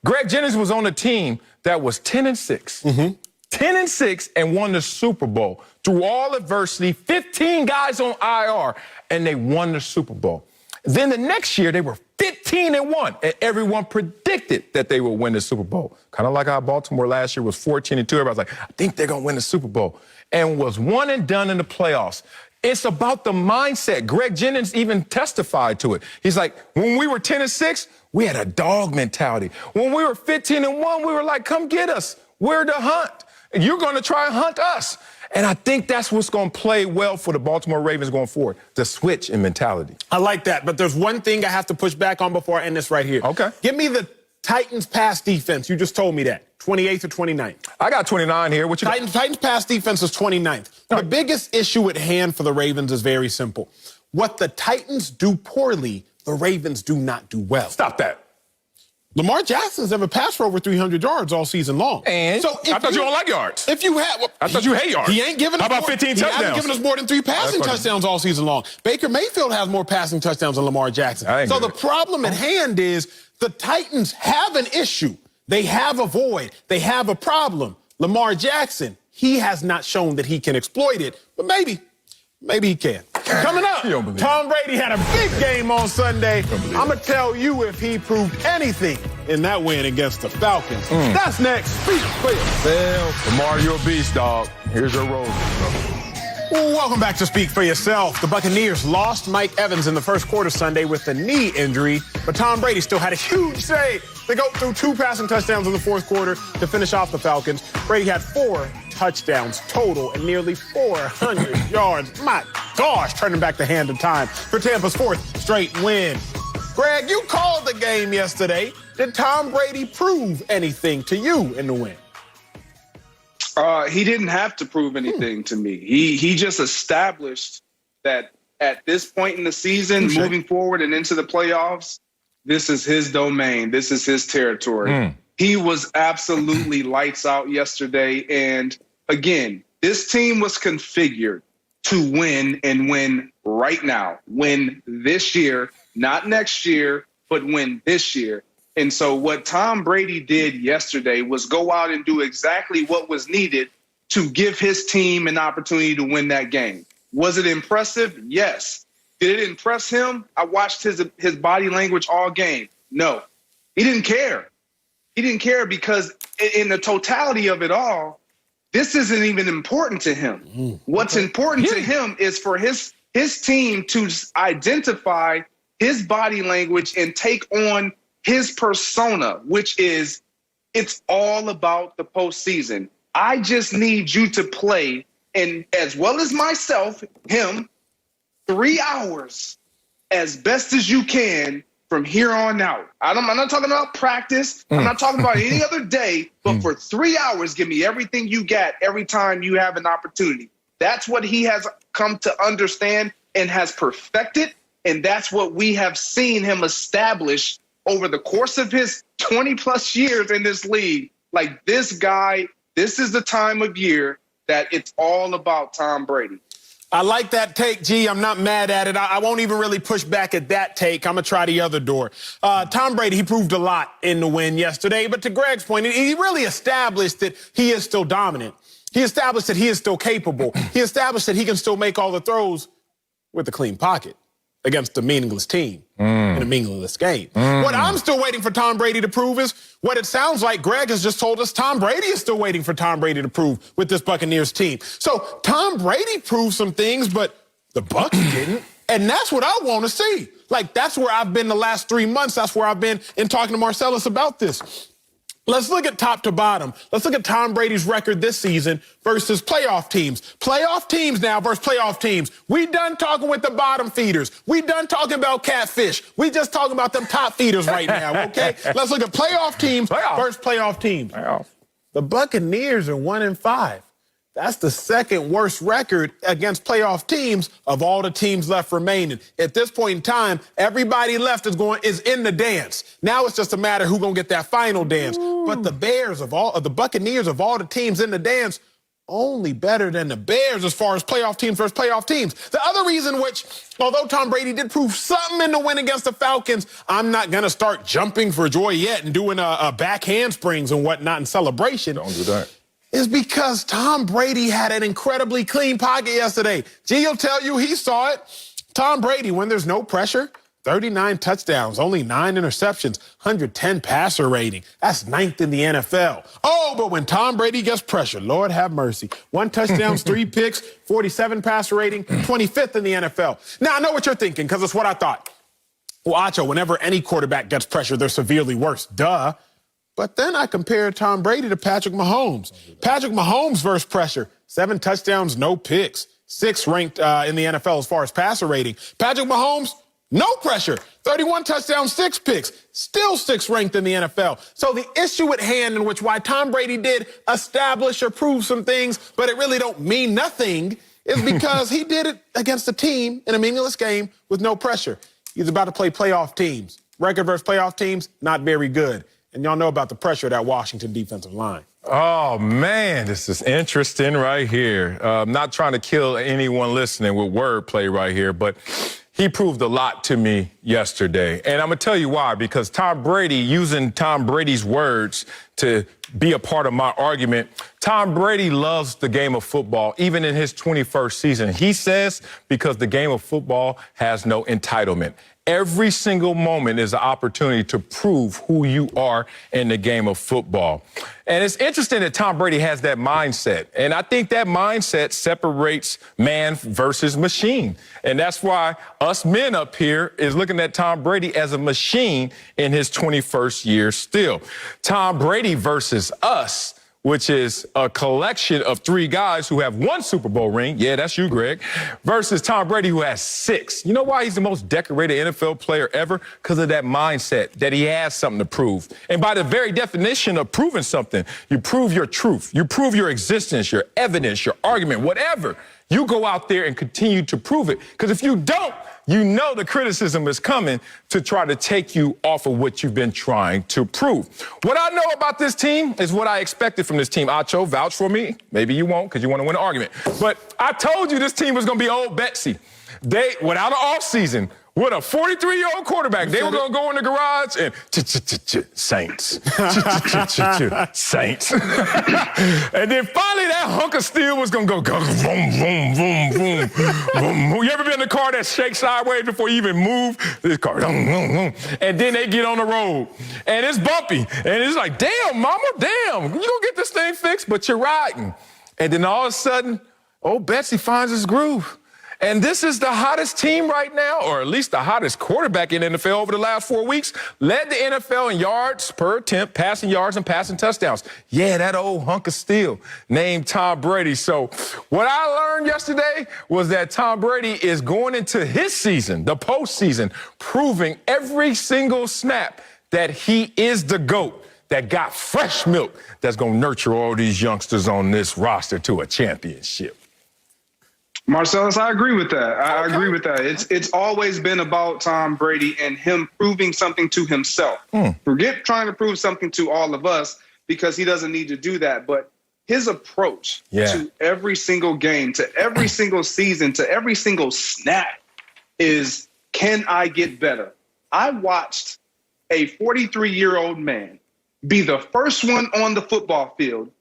Greg Jennings was on a team that was 10-6. 10-6 and won the Super Bowl through all adversity, 15 guys on IR, and they won the Super Bowl. Then the next year, they were 15 15-1, and everyone predicted that they would win the Super Bowl. Kind of like how Baltimore last year was 14-2. Everybody's like, I think they're going to win the Super Bowl, and was one and done in the playoffs. It's about the mindset. Greg Jennings even testified to it. He's like, when we were 10-6, we had a dog mentality. When we were 15-1, we were like, come get us. We're the hunt. You're going to try and hunt us. And I think that's what's going to play well for the Baltimore Ravens going forward, the switch in mentality. I like that, but there's one thing I have to push back on before I end this right here. Okay. Give me the Titans pass defense. You just told me that. 28th or 29th? I got 29 here. What you got? Titans pass defense is 29th. The biggest issue at hand for the Ravens is very simple. What the Titans do poorly, the Ravens do not do well. Stop that. Lamar Jackson's never passed for over 300 yards all season long. And so I thought you don't like yards. If you had, I thought you hate yards. He ain't giving us How about more, 15 touchdowns? He hasn't given us more than 3 passing touchdowns all season long. Baker Mayfield has more passing touchdowns than Lamar Jackson. So the problem at hand is the Titans have an issue. They have a void. They have a problem. Lamar Jackson, he has not shown that he can exploit it, but maybe he can. Coming up, Tom Brady had a big game on Sunday. I'm going to tell you if he proved anything in that win against the Falcons. That's next. Speak for yourself. Lamar, you're a beast, dog. Here's your rose. Welcome back to Speak for Yourself. The Buccaneers lost Mike Evans in the first quarter Sunday with a knee injury, but Tom Brady still had a huge day to go through 2 passing touchdowns in the fourth quarter to finish off the Falcons. Brady had 4 touchdowns total and nearly 400 yards. My gosh, turning back the hand of time for Tampa's 4th straight win. Greg, you called the game yesterday. Did Tom Brady prove anything to you in the win? He didn't have to prove anything to me. He just established that at this point in the season, moving forward and into the playoffs, this is his domain. This is his territory. He was absolutely lights out yesterday. And again, this team was configured to win and win right now. Win this year, not next year, but win this year. And so what Tom Brady did yesterday was go out and do exactly what was needed to give his team an opportunity to win that game. Was it impressive? Yes. Did it impress him? I watched his body language all game. No, he didn't care. He didn't care because in the totality of it all, this isn't even important to him. What's important to him is for his team to identify his body language and take on his persona, which is it's all about the postseason. I just need you to play, and as well as myself, him, 3 hours as best as you can from here on out. I'm not talking about practice. I'm not talking about any other day, but for 3 hours, give me everything you got every time you have an opportunity. That's what he has come to understand and has perfected, and that's what we have seen him establish over the course of his 20-plus years in this league. Like, this guy, this is the time of year that it's all about Tom Brady. I like that take, G. I'm not mad at it. I won't even really push back at that take. I'm going to try the other door. Tom Brady, he proved a lot in the win yesterday. But to Greg's point, he really established that he is still dominant. He established that he is still capable. He established that he can still make all the throws with a clean pocket against a meaningless team in a meaningless game. What I'm still waiting for Tom Brady to prove is what it sounds like Greg has just told us Tom Brady is still waiting for Tom Brady to prove with this Buccaneers team. So Tom Brady proved some things, but the Bucs didn't. And that's what I want to see. Like, that's where I've been the last 3 months. That's where I've been in talking to Marcellus about this. Let's look at top to bottom. Let's look at Tom Brady's record this season versus playoff teams. Playoff teams now versus playoff teams. We done talking with the bottom feeders. We done talking about catfish. We just talking about them top feeders right now, okay? Let's look at playoff teams versus playoff teams. The Buccaneers are 1-5. That's the second worst record against playoff teams of all the teams left remaining. At this point in time, everybody left is in the dance. Now it's just a matter who's gonna get that final dance. But the Buccaneers of all the teams in the dance, only better than the Bears as far as playoff teams versus playoff teams. The other reason which, although Tom Brady did prove something in the win against the Falcons, I'm not gonna start jumping for joy yet and doing a back handsprings and whatnot in celebration. Don't do that. Is because Tom Brady had an incredibly clean pocket yesterday. G will tell you he saw it. Tom Brady, when there's no pressure, 39 touchdowns, only 9 interceptions, 110 passer rating. That's 9th in the NFL. Oh, but when Tom Brady gets pressure, Lord have mercy. 1 touchdown, 3 picks, 47 passer rating, 25th in the NFL. Now, I know what you're thinking, because it's what I thought. Well, Acho, whenever any quarterback gets pressure, they're severely worse. Duh. But then I compared Tom Brady to Patrick Mahomes. Patrick Mahomes versus pressure, 7 touchdowns, no picks, 6th ranked in the NFL as far as passer rating. Patrick Mahomes, no pressure, 31 touchdowns, 6 picks, still 6th ranked in the NFL. So the issue at hand, in which why Tom Brady did establish or prove some things, but it really don't mean nothing, is because he did it against a team in a meaningless game with no pressure. He's about to play playoff teams. Record versus playoff teams, not very good. And y'all know about the pressure of that Washington defensive line. Oh, man, this is interesting right here. I'm not trying to kill anyone listening with wordplay right here, but he proved a lot to me yesterday. And I'm going to tell you why, because Tom Brady, using Tom Brady's words to be a part of my argument, Tom Brady loves the game of football, even in his 21st season. He says because the game of football has no entitlement. Every single moment is an opportunity to prove who you are in the game of football. And it's interesting that Tom Brady has that mindset. And I think that mindset separates man versus machine. And that's why us men up here is looking at Tom Brady as a machine in his 21st year still. Tom Brady versus us, which is a collection of 3 guys who have 1 Super Bowl ring. Yeah, that's you, Greg. Versus Tom Brady, who has 6. You know why he's the most decorated NFL player ever? Because of that mindset, that he has something to prove. And by the very definition of proving something, you prove your truth. You prove your existence, your evidence, your argument, whatever. You go out there and continue to prove it. Because if you don't, you know the criticism is coming to try to take you off of what you've been trying to prove. What I know about this team is what I expected from this team. Acho, vouch for me. Maybe you won't because you want to win an argument. But I told you this team was going to be old Betsy. They, without an offseason, with a 43-year-old quarterback, they were going to go in the garage and Saints. Saints. And then finally that hunk of steel was going to go boom, boom, boom, boom, boom. You ever been in a car that shakes sideways before you even move? This car, and then they get on the road. And it's bumpy. And it's like, damn, mama, damn. You going to get this thing fixed? But you're riding. And then all of a sudden, old Betsy finds his groove. And this is the hottest team right now, or at least the hottest quarterback in the NFL over the last 4 weeks. Led the NFL in yards per attempt, passing yards and passing touchdowns. Yeah, that old hunk of steel named Tom Brady. So what I learned yesterday was that Tom Brady is going into his season, the postseason, proving every single snap that he is the GOAT that got fresh milk that's going to nurture all these youngsters on this roster to a championship. Marcellus, I agree with that. I agree with that. It's always been about Tom Brady and him proving something to himself. Forget trying to prove something to all of us because he doesn't need to do that. But his approach to every single game, to every single season, to every single snap is, can I get better? I watched a 43-year-old man be the first one on the football field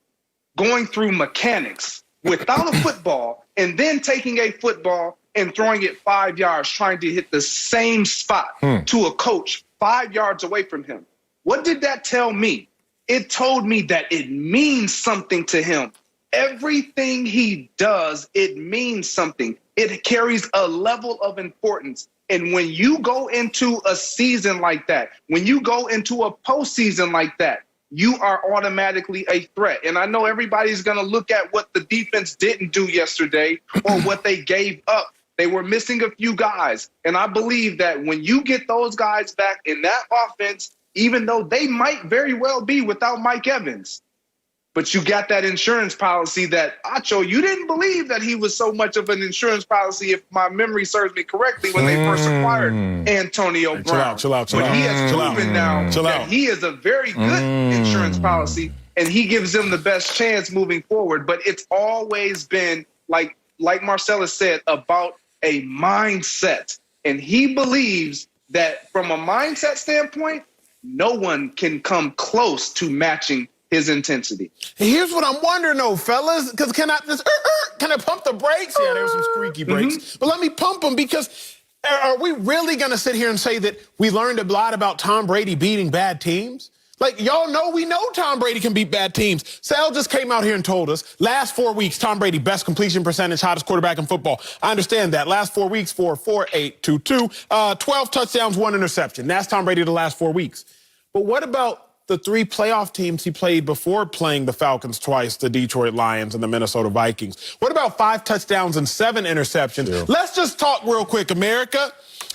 going through mechanics without a football, and then taking a football and throwing it 5 yards, trying to hit the same spot to a coach 5 yards away from him. What did that tell me? It told me that it means something to him. Everything he does, it means something. It carries a level of importance. And when you go into a season like that, when you go into a postseason like that, you are automatically a threat. And I know everybody's going to look at what the defense didn't do yesterday or what they gave up. They were missing a few guys. And I believe that when you get those guys back in that offense, even though they might very well be without Mike Evans, but you got that insurance policy that, Acho, you didn't believe that he was so much of an insurance policy, if my memory serves me correctly, when they first acquired Antonio Brown. Chill out. But he has proven now that he is a very good insurance policy, and he gives them the best chance moving forward. But it's always been, like Marcellus said, about a mindset. And he believes that from a mindset standpoint, no one can come close to matching his intensity. Here's what I'm wondering, though, fellas, because can I pump the brakes? Yeah, there's some squeaky brakes. But let me pump them, because Are we really going to sit here and say that we learned a lot about Tom Brady beating bad teams? Like, y'all know we know Tom Brady can beat bad teams. Sal just came out here and told us, last 4 weeks, Tom Brady, best completion percentage, hottest quarterback in football. I understand that. Last 4 weeks, 4-4-8-2-2, 12 touchdowns, 1 interception. That's Tom Brady the last 4 weeks. But what about the 3 playoff teams he played before playing the Falcons twice, the Detroit Lions and the Minnesota Vikings? What about 5 touchdowns and 7 interceptions? Yeah. Let's just talk real quick, America.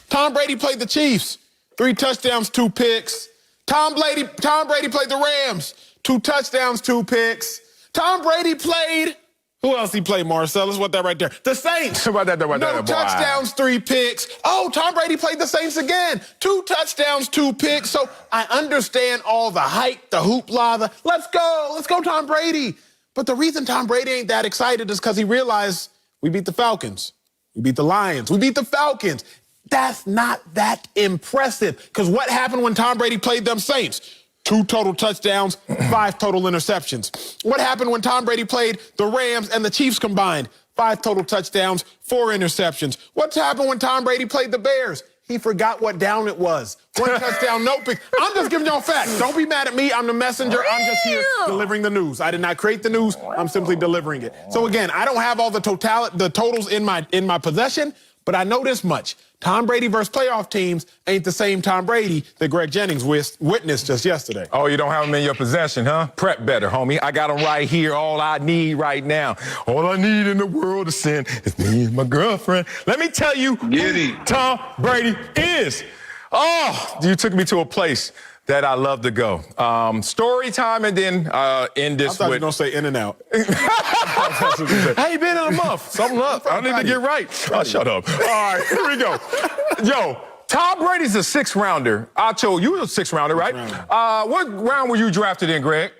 Tom Brady played the Chiefs, 3 touchdowns, 2 picks. Tom Brady played the Rams, 2 touchdowns, 2 picks. Tom Brady played, who else he played, Marcellus? What that right there? The Saints. No touchdowns, 3 picks. Oh, Tom Brady played the Saints again. 2 touchdowns, 2 picks. So I understand all the hype, the hoopla, let's go Tom Brady. But the reason Tom Brady ain't that excited is because he realized we beat the Falcons. We beat the Lions. We beat the Falcons. That's not that impressive. Because what happened when Tom Brady played them Saints? 2 total touchdowns, 5 total interceptions. What happened when Tom Brady played the Rams and the Chiefs combined? 5 total touchdowns, 4 interceptions. What's happened when Tom Brady played the Bears? He forgot what down it was. 1 touchdown, no pick. I'm just giving y'all facts. Don't be mad at me. I'm the messenger. I'm just here delivering the news. I did not create the news. I'm simply delivering it. So again, I don't have all the totals in my possession, but I know this much. Tom Brady versus playoff teams ain't the same Tom Brady that Greg Jennings witnessed just yesterday. Oh, you don't have him in your possession, huh? Prep better, homie. I got him right here. All I need right now. All I need in the world to sin is me and my girlfriend. Let me tell you who Tom Brady is. Oh, you took me to a place that I love to go. Story time and then end this I thought you were going to say in and out. I ain't been in a month. Something up. I need to get right. Oh, shut up. All right, here we go. Yo, Tom Brady's a 6th rounder. Acho, you were a 6th rounder, right? What round were you drafted in, Greg?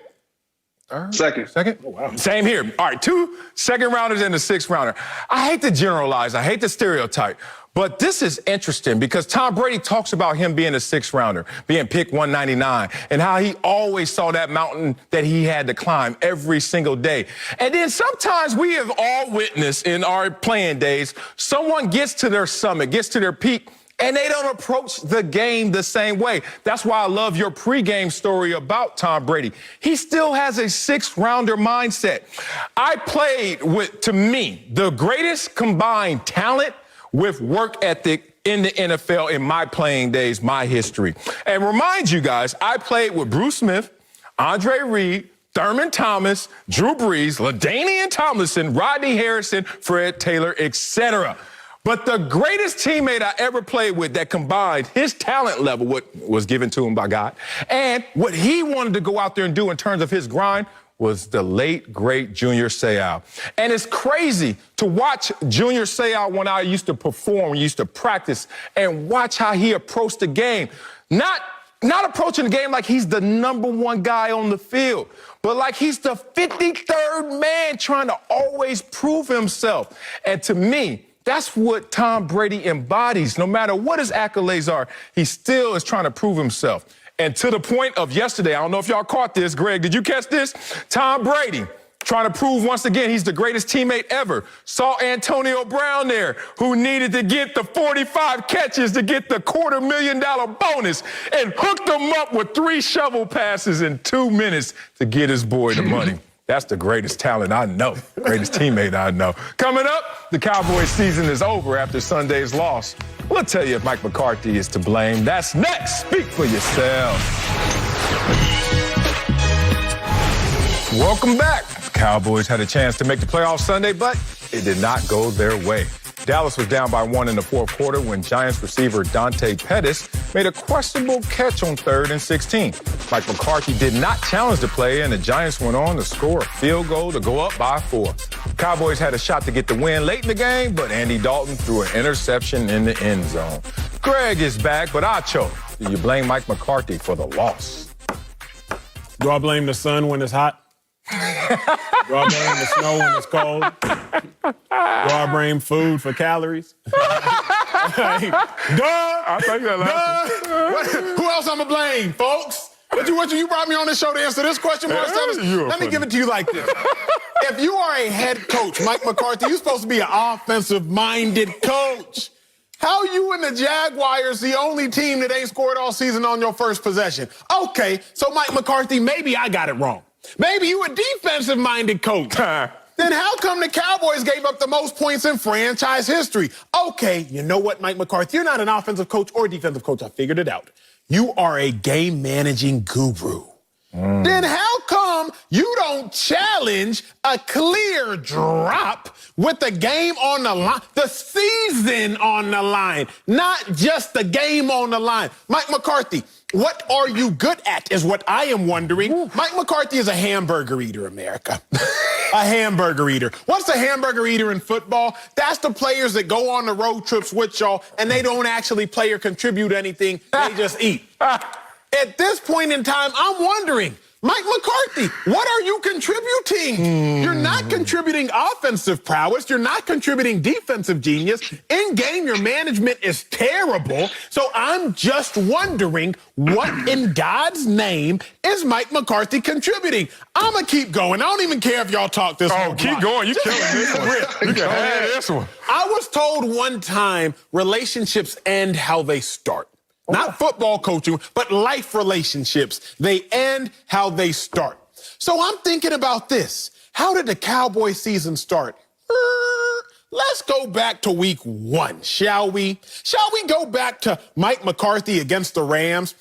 Second. Oh, wow. Same here. All right, 2 second rounders and a 6th rounder. I hate to generalize. I hate to stereotype. But this is interesting because Tom Brady talks about him being a 6th rounder, being picked 199, and how he always saw that mountain that he had to climb every single day. And then sometimes we have all witnessed in our playing days, someone gets to their summit, gets to their peak, and they don't approach the game the same way. That's why I love your pregame story about Tom Brady. He still has a 6th rounder mindset. I played with, to me, the greatest combined talent with work ethic in the NFL in my playing days, my history. And remind you guys, I played with Bruce Smith, Andre Reed, Thurman Thomas, Drew Brees, LaDainian Tomlinson, Rodney Harrison, Fred Taylor, etc. But the greatest teammate I ever played with that combined his talent level, what was given to him by God, and what he wanted to go out there and do in terms of his grind, was the late, great Junior Seau. And it's crazy to watch Junior Seau when I used to perform, used to practice, and watch how he approached the game. Not approaching the game like he's the #1 guy on the field, but like he's the 53rd man trying to always prove himself. And to me, that's what Tom Brady embodies. No matter what his accolades are, he still is trying to prove himself. And to the point of yesterday, I don't know if y'all caught this. Greg, did you catch this? Tom Brady trying to prove once again he's the greatest teammate ever. Saw Antonio Brown there, who needed to get the 45 catches to get the $250,000 bonus, and hooked him up with 3 shovel passes in 2 minutes to get his boy the money. That's the greatest talent I know, greatest teammate I know. Coming up, the Cowboys season is over after Sunday's loss. We'll tell you if Mike McCarthy is to blame. That's next. Speak for yourself. Welcome back. The Cowboys had a chance to make the playoffs Sunday, but it did not go their way. Dallas was down by 1 in the 4th quarter when Giants receiver Doug Pederson made a questionable catch on 3rd and 16. Mike McCarthy did not challenge the play, and the Giants went on to score a field goal to go up by 4. Cowboys had a shot to get the win late in the game, but Andy Dalton threw an interception in the end zone. Greg is back, but Acho, do you blame Mike McCarthy for the loss? Do I blame the sun when it's hot? Do I blame the snow when it's cold? Do I blame food for calories? Like, I think that last one. Who else I'm going to blame, folks? You brought me on this show to answer this question, Marcellus? Let me give it to you like this. If you are a head coach, Mike McCarthy, you're supposed to be an offensive-minded coach. How you and the Jaguars the only team that ain't scored all season on your first possession? Okay, so Mike McCarthy, maybe I got it wrong. Maybe you a defensive-minded coach. Then how come the Cowboys gave up the most points in franchise history? Okay, you know what, Mike McCarthy? You're not an offensive coach or defensive coach. I figured it out. You are a game-managing guru. Then how come you don't challenge a clear drop with the game on the line, the season on the line, not just the game on the line? Mike McCarthy, what are you good at is what I am wondering. Mike McCarthy is a hamburger eater, America. A hamburger eater. What's a hamburger eater in football? That's the players that go on the road trips with y'all and they don't actually play or contribute anything. They just eat. At this point in time, I'm wondering, Mike McCarthy, what are you contributing? You're not contributing offensive prowess. You're not contributing defensive genius. In game, your management is terrible. So I'm just wondering, what in God's name is Mike McCarthy contributing? I'm going to keep going. I don't even care if y'all talk this whole keep block. going. You killing this one. You can have this one. I was told one time relationships end how they start. Not football coaching, but life relationships. They end how they start. So I'm thinking about this. How did the Cowboy season start? Let's go back to week 1, shall we? Shall we go back to Mike McCarthy against the Rams?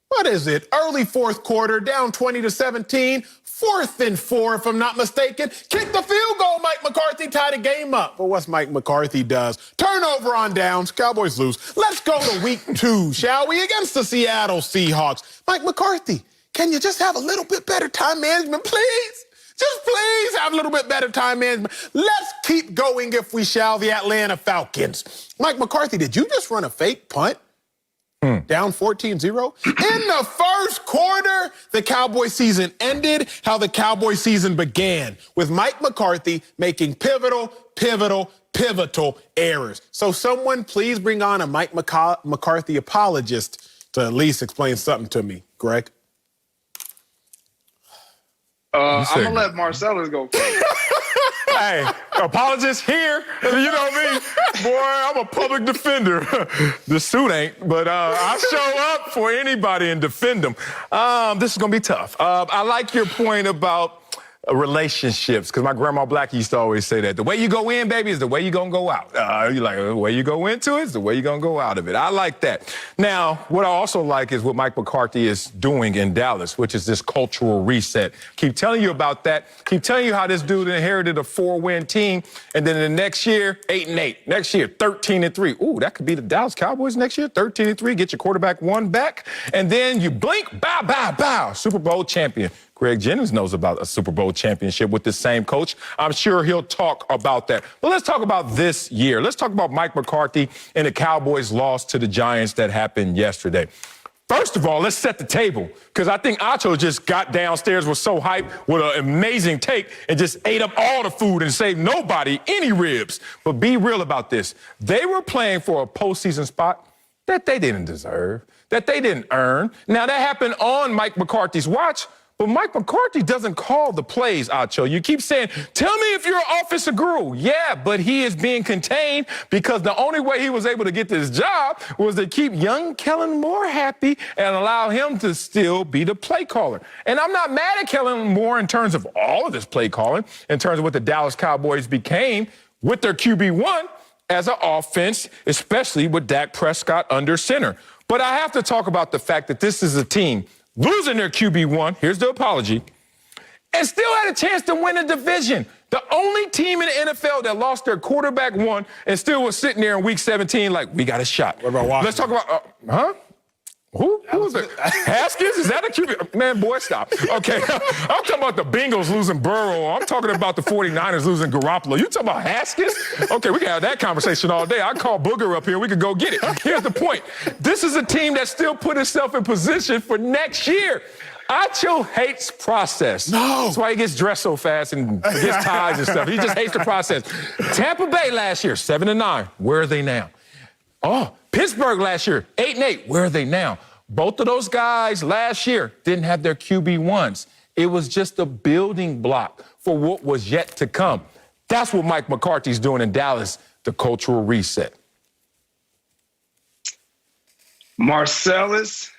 What is it? Early fourth quarter, down 20-17. 4th and 4, if I'm not mistaken. Kick the field goal, Mike McCarthy, tie the game up. But what's Mike McCarthy does? Turnover on downs, Cowboys lose. Let's go to week 2, shall we? Against the Seattle Seahawks. Mike McCarthy, can you just have a little bit better time management, please? Just please have a little bit better time management. Let's keep going, if we shall, the Atlanta Falcons. Mike McCarthy, did you just run a fake punt? Down 14-0. In the first quarter, the Cowboy season ended how the Cowboy season began, with Mike McCarthy making pivotal errors. So someone please bring on a Mike McCarthy apologist to at least explain something to me, Greg. I'm going to let Marcellus go first. Hey, apologist here. You know what I mean? Boy, I'm a public defender. The suit ain't, but I show up for anybody and defend them. This is going to be tough. I like your point about relationships, because my grandma Blackie used to always say that. The way you go in, baby, is the way you're going to go out. You're like, the way you go into it is the way you're going to go out of it. I like that. Now, what I also like is what Mike McCarthy is doing in Dallas, which is this cultural reset. Keep telling you about that. Keep telling you how this dude inherited a 4-win team, and then the next year, 8-8. Next year, 13-3. Ooh, that could be the Dallas Cowboys next year, 13-3. Get your quarterback 1 back, and then you blink, bow, bow, bow. Super Bowl champion. Greg Jennings knows about a Super Bowl championship with the same coach. I'm sure he'll talk about that. But let's talk about this year. Let's talk about Mike McCarthy and the Cowboys' loss to the Giants that happened yesterday. First of all, let's set the table, because I think Acho just got downstairs, was so hyped with an amazing take, and just ate up all the food and saved nobody any ribs. But be real about this. They were playing for a postseason spot that they didn't deserve, that they didn't earn. Now, that happened on Mike McCarthy's watch, but Mike McCarthy doesn't call the plays, Acho. You keep saying, tell me if you're an offensive guru. Yeah, but he is being contained because the only way he was able to get this job was to keep young Kellen Moore happy and allow him to still be the play caller. And I'm not mad at Kellen Moore in terms of all of this play calling, in terms of what the Dallas Cowboys became with their QB1 as an offense, especially with Dak Prescott under center. But I have to talk about the fact that this is a team losing their QB1, here's the apology, and still had a chance to win a division. The only team in the NFL that lost their quarterback 1 and still was sitting there in week 17 like, we got a shot. What about Washington? Let's talk about, Who was it? Haskins? Is that a QB? Man, boy, stop. Okay, I'm talking about the Bengals losing Burrow. I'm talking about the 49ers losing Garoppolo. You talking about Haskins? Okay, we can have that conversation all day. I call Booger up here. We could go get it. Here's the point. This is a team that still put itself in position for next year. Acho hates process. No. That's why he gets dressed so fast and gets ties and stuff. He just hates the process. Tampa Bay last year, 7-9. Where are they now? Oh, Pittsburgh last year, 8-8. Where are they now? Both of those guys last year didn't have their QB1s. It was just a building block for what was yet to come. That's what Mike McCarthy's doing in Dallas, the cultural reset. Marcellus,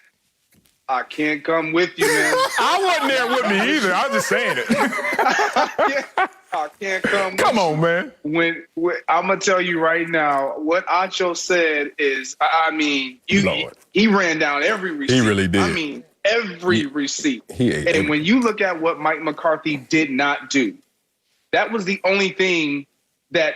I can't come with you, man. I wasn't there with me either. I was just saying it. I can't come. Come on, man. When I'm gonna tell you right now, what Acho said is, I mean, he ran down every receipt. He really did. I mean, every receipt. He ate and when you look at what Mike McCarthy did not do, that was the only thing that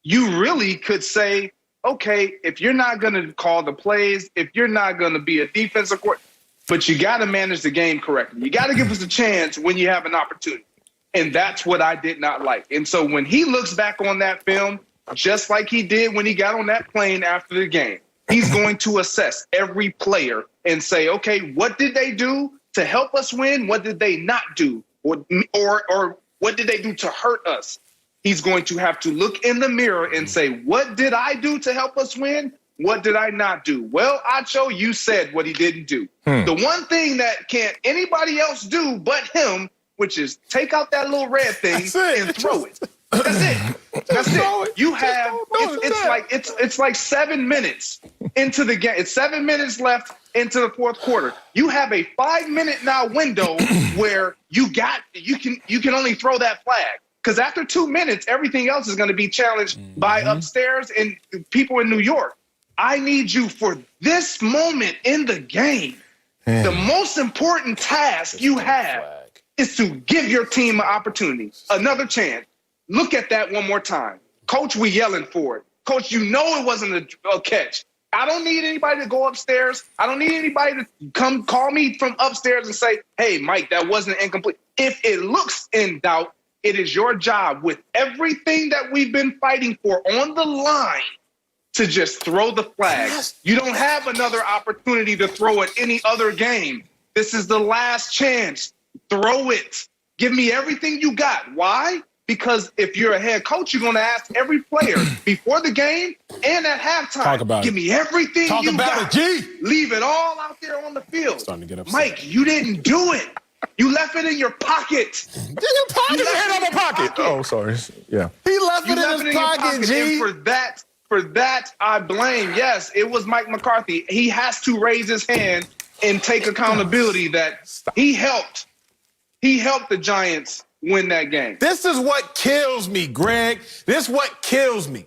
you really could say, okay, if you're not going to call the plays, if you're not going to be a defensive coordinator, but you got to manage the game correctly. You got to give us a chance when you have an opportunity. And that's what I did not like. And so when he looks back on that film, just like he did when he got on that plane after the game, he's going to assess every player and say, okay, what did they do to help us win? What did they not do? Or what did they do to hurt us? He's going to have to look in the mirror and say, what did I do to help us win? What did I not do? Well, Acho, you said what he didn't do. The one thing that can't anybody else do but him, which is take out that little red thing and throw it. That's it. That's it. You have it's like 7 minutes into the game. It's 7 minutes left into the fourth quarter. You have a 5-minute now window where you can only throw that flag. Because after 2 minutes, everything else is going to be challenged by upstairs and people in New York. I need you for this moment in the game. The most important task you have is to give your team an opportunity, another chance. Look at that one more time. Coach, we yelling for it. Coach, you know it wasn't a catch. I don't need anybody to go upstairs. I don't need anybody to come call me from upstairs and say, hey, Mike, that wasn't incomplete. If it looks in doubt, it is your job with everything that we've been fighting for on the line to just throw the flag. You don't have another opportunity to throw it any other game. This is the last chance. Throw it. Give me everything you got. Why? Because if you're a head coach, you're going to ask every player before the game and at halftime, give me everything you got. Leave it all out there on the field. Mike, you didn't do it. You left it in your pocket. In your pocket? You had it in my pocket. Oh, sorry. Yeah. He left it in his pocket, G. And for that, I blame. Yes, it was Mike McCarthy. He has to raise his hand and take accountability that he helped the Giants win that game. This is what kills me, Greg. This is what kills me.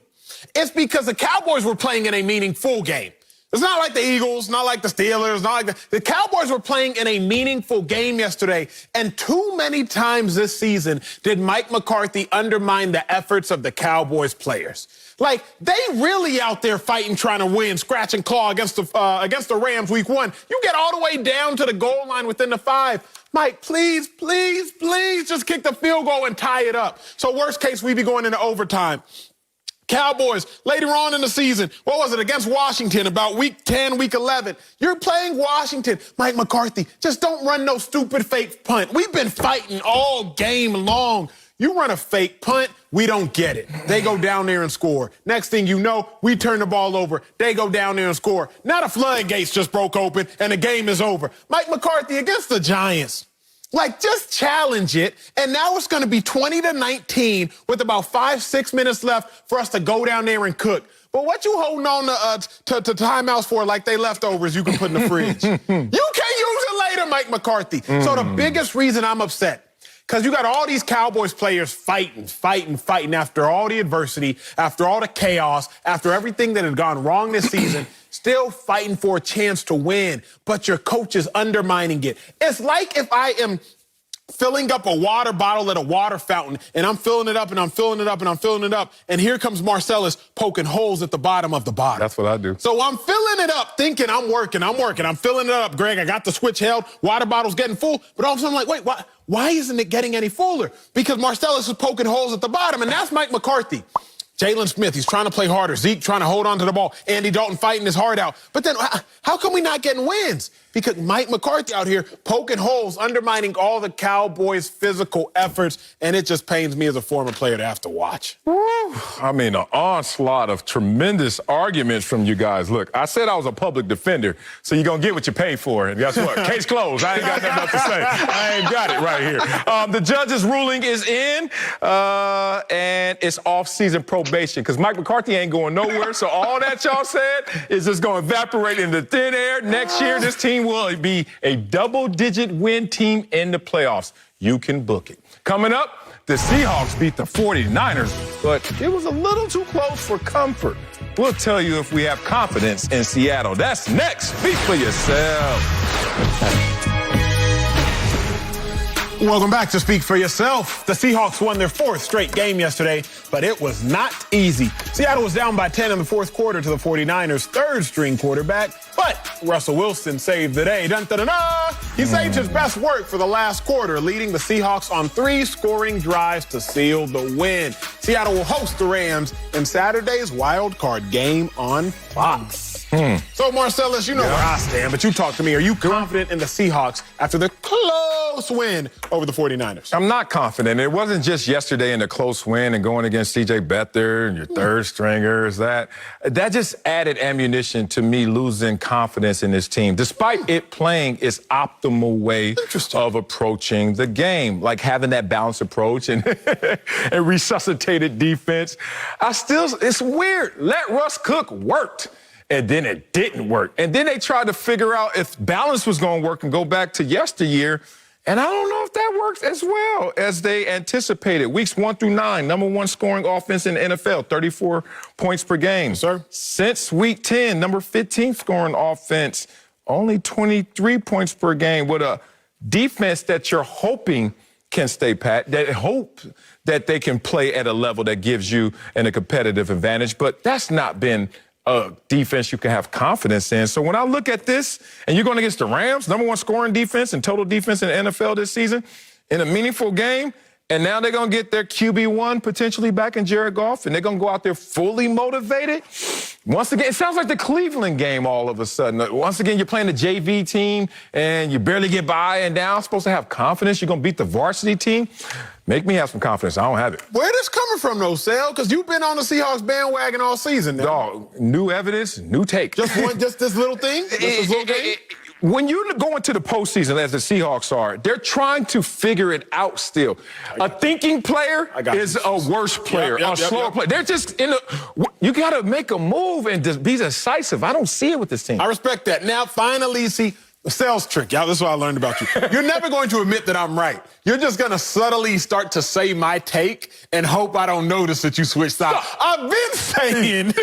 It's because the Cowboys were playing in a meaningful game. It's not like the Eagles, not like the Steelers, not like the Cowboys were playing in a meaningful game yesterday, and too many times this season did Mike McCarthy undermine the efforts of the Cowboys players. Like, they really out there fighting, trying to win, scratch and claw against the Rams week 1. You get all the way down to the goal line within the 5. Mike, please, please, please just kick the field goal and tie it up. So worst case, we be going into overtime. Cowboys, later on in the season, what was it, against Washington, about week 10, week 11. You're playing Washington. Mike McCarthy, just don't run no stupid fake punt. We've been fighting all game long. You run a fake punt, we don't get it. They go down there and score. Next thing you know, we turn the ball over. They go down there and score. Now the floodgates just broke open and the game is over. Mike McCarthy against the Giants. Like, just challenge it, and now it's going to be 20-19 with about 5-6 minutes left for us to go down there and cook. But what you holding on to timeouts for like they leftovers you can put in the fridge? You can't use it later, Mike McCarthy. So the biggest reason I'm upset, because you got all these Cowboys players fighting after all the adversity, after all the chaos, after everything that had gone wrong this season, still fighting for a chance to win, but your coach is undermining it. It's like if I am filling up a water bottle at a water fountain, and I'm filling it up, and I'm filling it up, and I'm filling it up, and here comes Marcellus poking holes at the bottom of the bottle. That's what I do. So I'm filling it up, thinking I'm working. I'm filling it up, Greg. I got the switch held. Water bottle's getting full, but all of a sudden I'm like, wait, why isn't it getting any fuller? Because Marcellus is poking holes at the bottom, and that's Mike McCarthy. Jalen Smith, he's trying to play harder. Zeke trying to hold on to the ball. Andy Dalton fighting his heart out. But then how come we not getting wins? Because Mike McCarthy out here poking holes, undermining all the Cowboys' physical efforts, and it just pains me as a former player to have to watch. I mean, an onslaught of tremendous arguments from you guys. Look, I said I was a public defender, so you're going to get what you pay for. And guess what? Case closed. I ain't got nothing else to say. I ain't got it right here. The judge's ruling is in, and it's off-season probation probation because Mike McCarthy ain't going nowhere. So all that y'all said is just going to evaporate into thin air. Next year, this team will be a double-digit win team in the playoffs. You can book it. Coming up, the Seahawks beat the 49ers, but it was a little too close for comfort. We'll tell you if we have confidence in Seattle. That's next. Speak for yourself. Welcome back to Speak for Yourself. The Seahawks won their 4th straight game yesterday, but it was not easy. Seattle was down by 10 in the 4th quarter to the 49ers' 3rd-string quarterback, but Russell Wilson saved the day. Dun-dun-dun-dun! He saved his best work for the last quarter, leading the Seahawks on 3 scoring drives to seal the win. Seattle will host the Rams in Saturday's wild card game on Fox. So, Marcellus, you know where I stand, but you talk to me. Are you confident in the Seahawks after the close win over the 49ers? I'm not confident. It wasn't just yesterday in the close win and going against C.J. Beathard and your 3rd stringers. That just added ammunition to me losing confidence in this team, despite it playing its optimal way of approaching the game, like having that balanced approach and, and resuscitated defense. It's weird. Let Russ cook worked. And then it didn't work. And then they tried to figure out if balance was going to work and go back to yesteryear. And I don't know if that works as well as they anticipated. Weeks 1 through 9, number 1 scoring offense in the NFL, 34 points per game. Sir. Since week 10, number 15 scoring offense, only 23 points per game with a defense that you're hoping can stay pat, that hope that they can play at a level that gives you a competitive advantage. But that's not been a defense you can have confidence in. So when I look at this, and you're going against the Rams, number 1 scoring defense and total defense in the NFL this season, in a meaningful game, and now they're going to get their QB1 potentially back in Jared Goff, and they're going to go out there fully motivated. Once again, it sounds like the Cleveland game all of a sudden. Once again, you're playing the JV team, and you barely get by, and now supposed to have confidence. You're going to beat the varsity team. Make me have some confidence. I don't have it. Where this coming from, though, Sal? Because you've been on the Seahawks bandwagon all season now. Dog, new evidence, new take. Just this little thing? Just this little game? When you go into the postseason, as the Seahawks are, they're trying to figure it out still. A thinking player is a worse player, a slower player. They're just you got to make a move and just be decisive. I don't see it with this team. I respect that. Now, finally, see, the sales trick, y'all. This is what I learned about you. You're never going to admit that I'm right. You're just going to subtly start to say my take and hope I don't notice that you switched sides. I've been saying...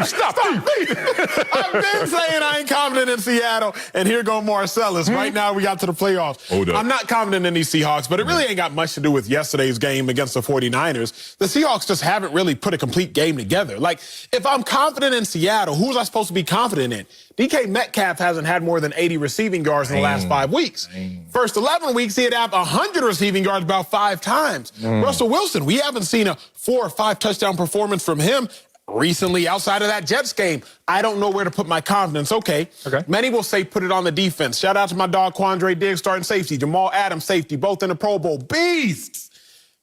Stop. I've been saying I ain't confident in Seattle, and here go Marcellus. Right now, we got to the playoffs. Hold up. I'm not confident in these Seahawks, but it really ain't got much to do with yesterday's game against the 49ers. The Seahawks just haven't really put a complete game together. Like, if I'm confident in Seattle, who was I supposed to be confident in? DK Metcalf hasn't had more than 80 receiving yards in the last 5 weeks. First 11 weeks, he had 100 receiving yards about 5 times. Russell Wilson, we haven't seen a 4 or 5 touchdown performance from him recently outside of that Jets game. I don't know where to put my confidence. Okay. Many will say put it on the defense. Shout out to my dog Quandre Diggs, starting safety. Jamal Adams, safety, both in the Pro Bowl. Beasts!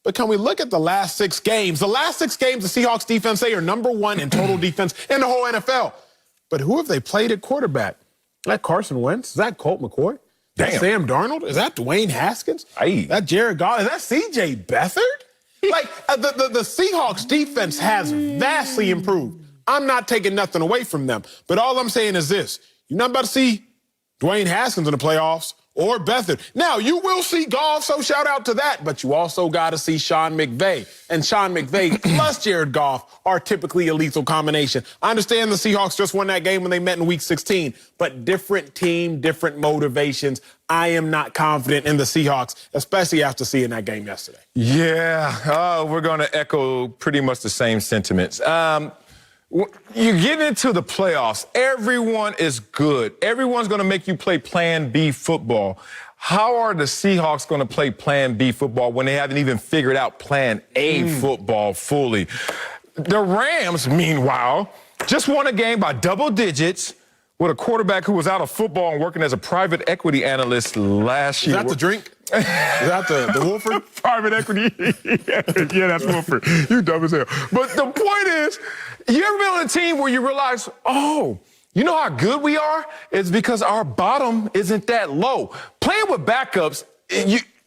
But can we look at the last 6 games? The last 6 games, the Seahawks defense, they are number 1 in total defense in the whole NFL. But who have they played at quarterback? Is that Carson Wentz? Is that Colt McCoy? Is that Sam Darnold? Is that Dwayne Haskins? Is that Jared Goff? Is that C.J. Beathard? Like, the Seahawks defense has vastly improved. I'm not taking nothing away from them. But all I'm saying is this. You're not about to see Dwayne Haskins in the playoffs or Beathard. Now, you will see Goff, so shout out to that. But you also got to see Sean McVay. And Sean McVay plus Jared Goff are typically a lethal combination. I understand the Seahawks just won that game when they met in Week 16. But different team, different motivations. I am not confident in the Seahawks, especially after seeing that game yesterday. Yeah, we're going to echo pretty much the same sentiments. You get into the playoffs, everyone is good. Everyone's going to make you play Plan B football. How are the Seahawks going to play Plan B football when they haven't even figured out Plan A football fully? The Rams, meanwhile, just won a game by double digits with a quarterback who was out of football and working as a private equity analyst last year. Is that the drink? Is that the Wolford? Private equity? Yeah, that's Wolford. You dumb as hell. But the point is, you ever been on a team where you realize, oh, you know how good we are? It's because our bottom isn't that low. Playing with backups,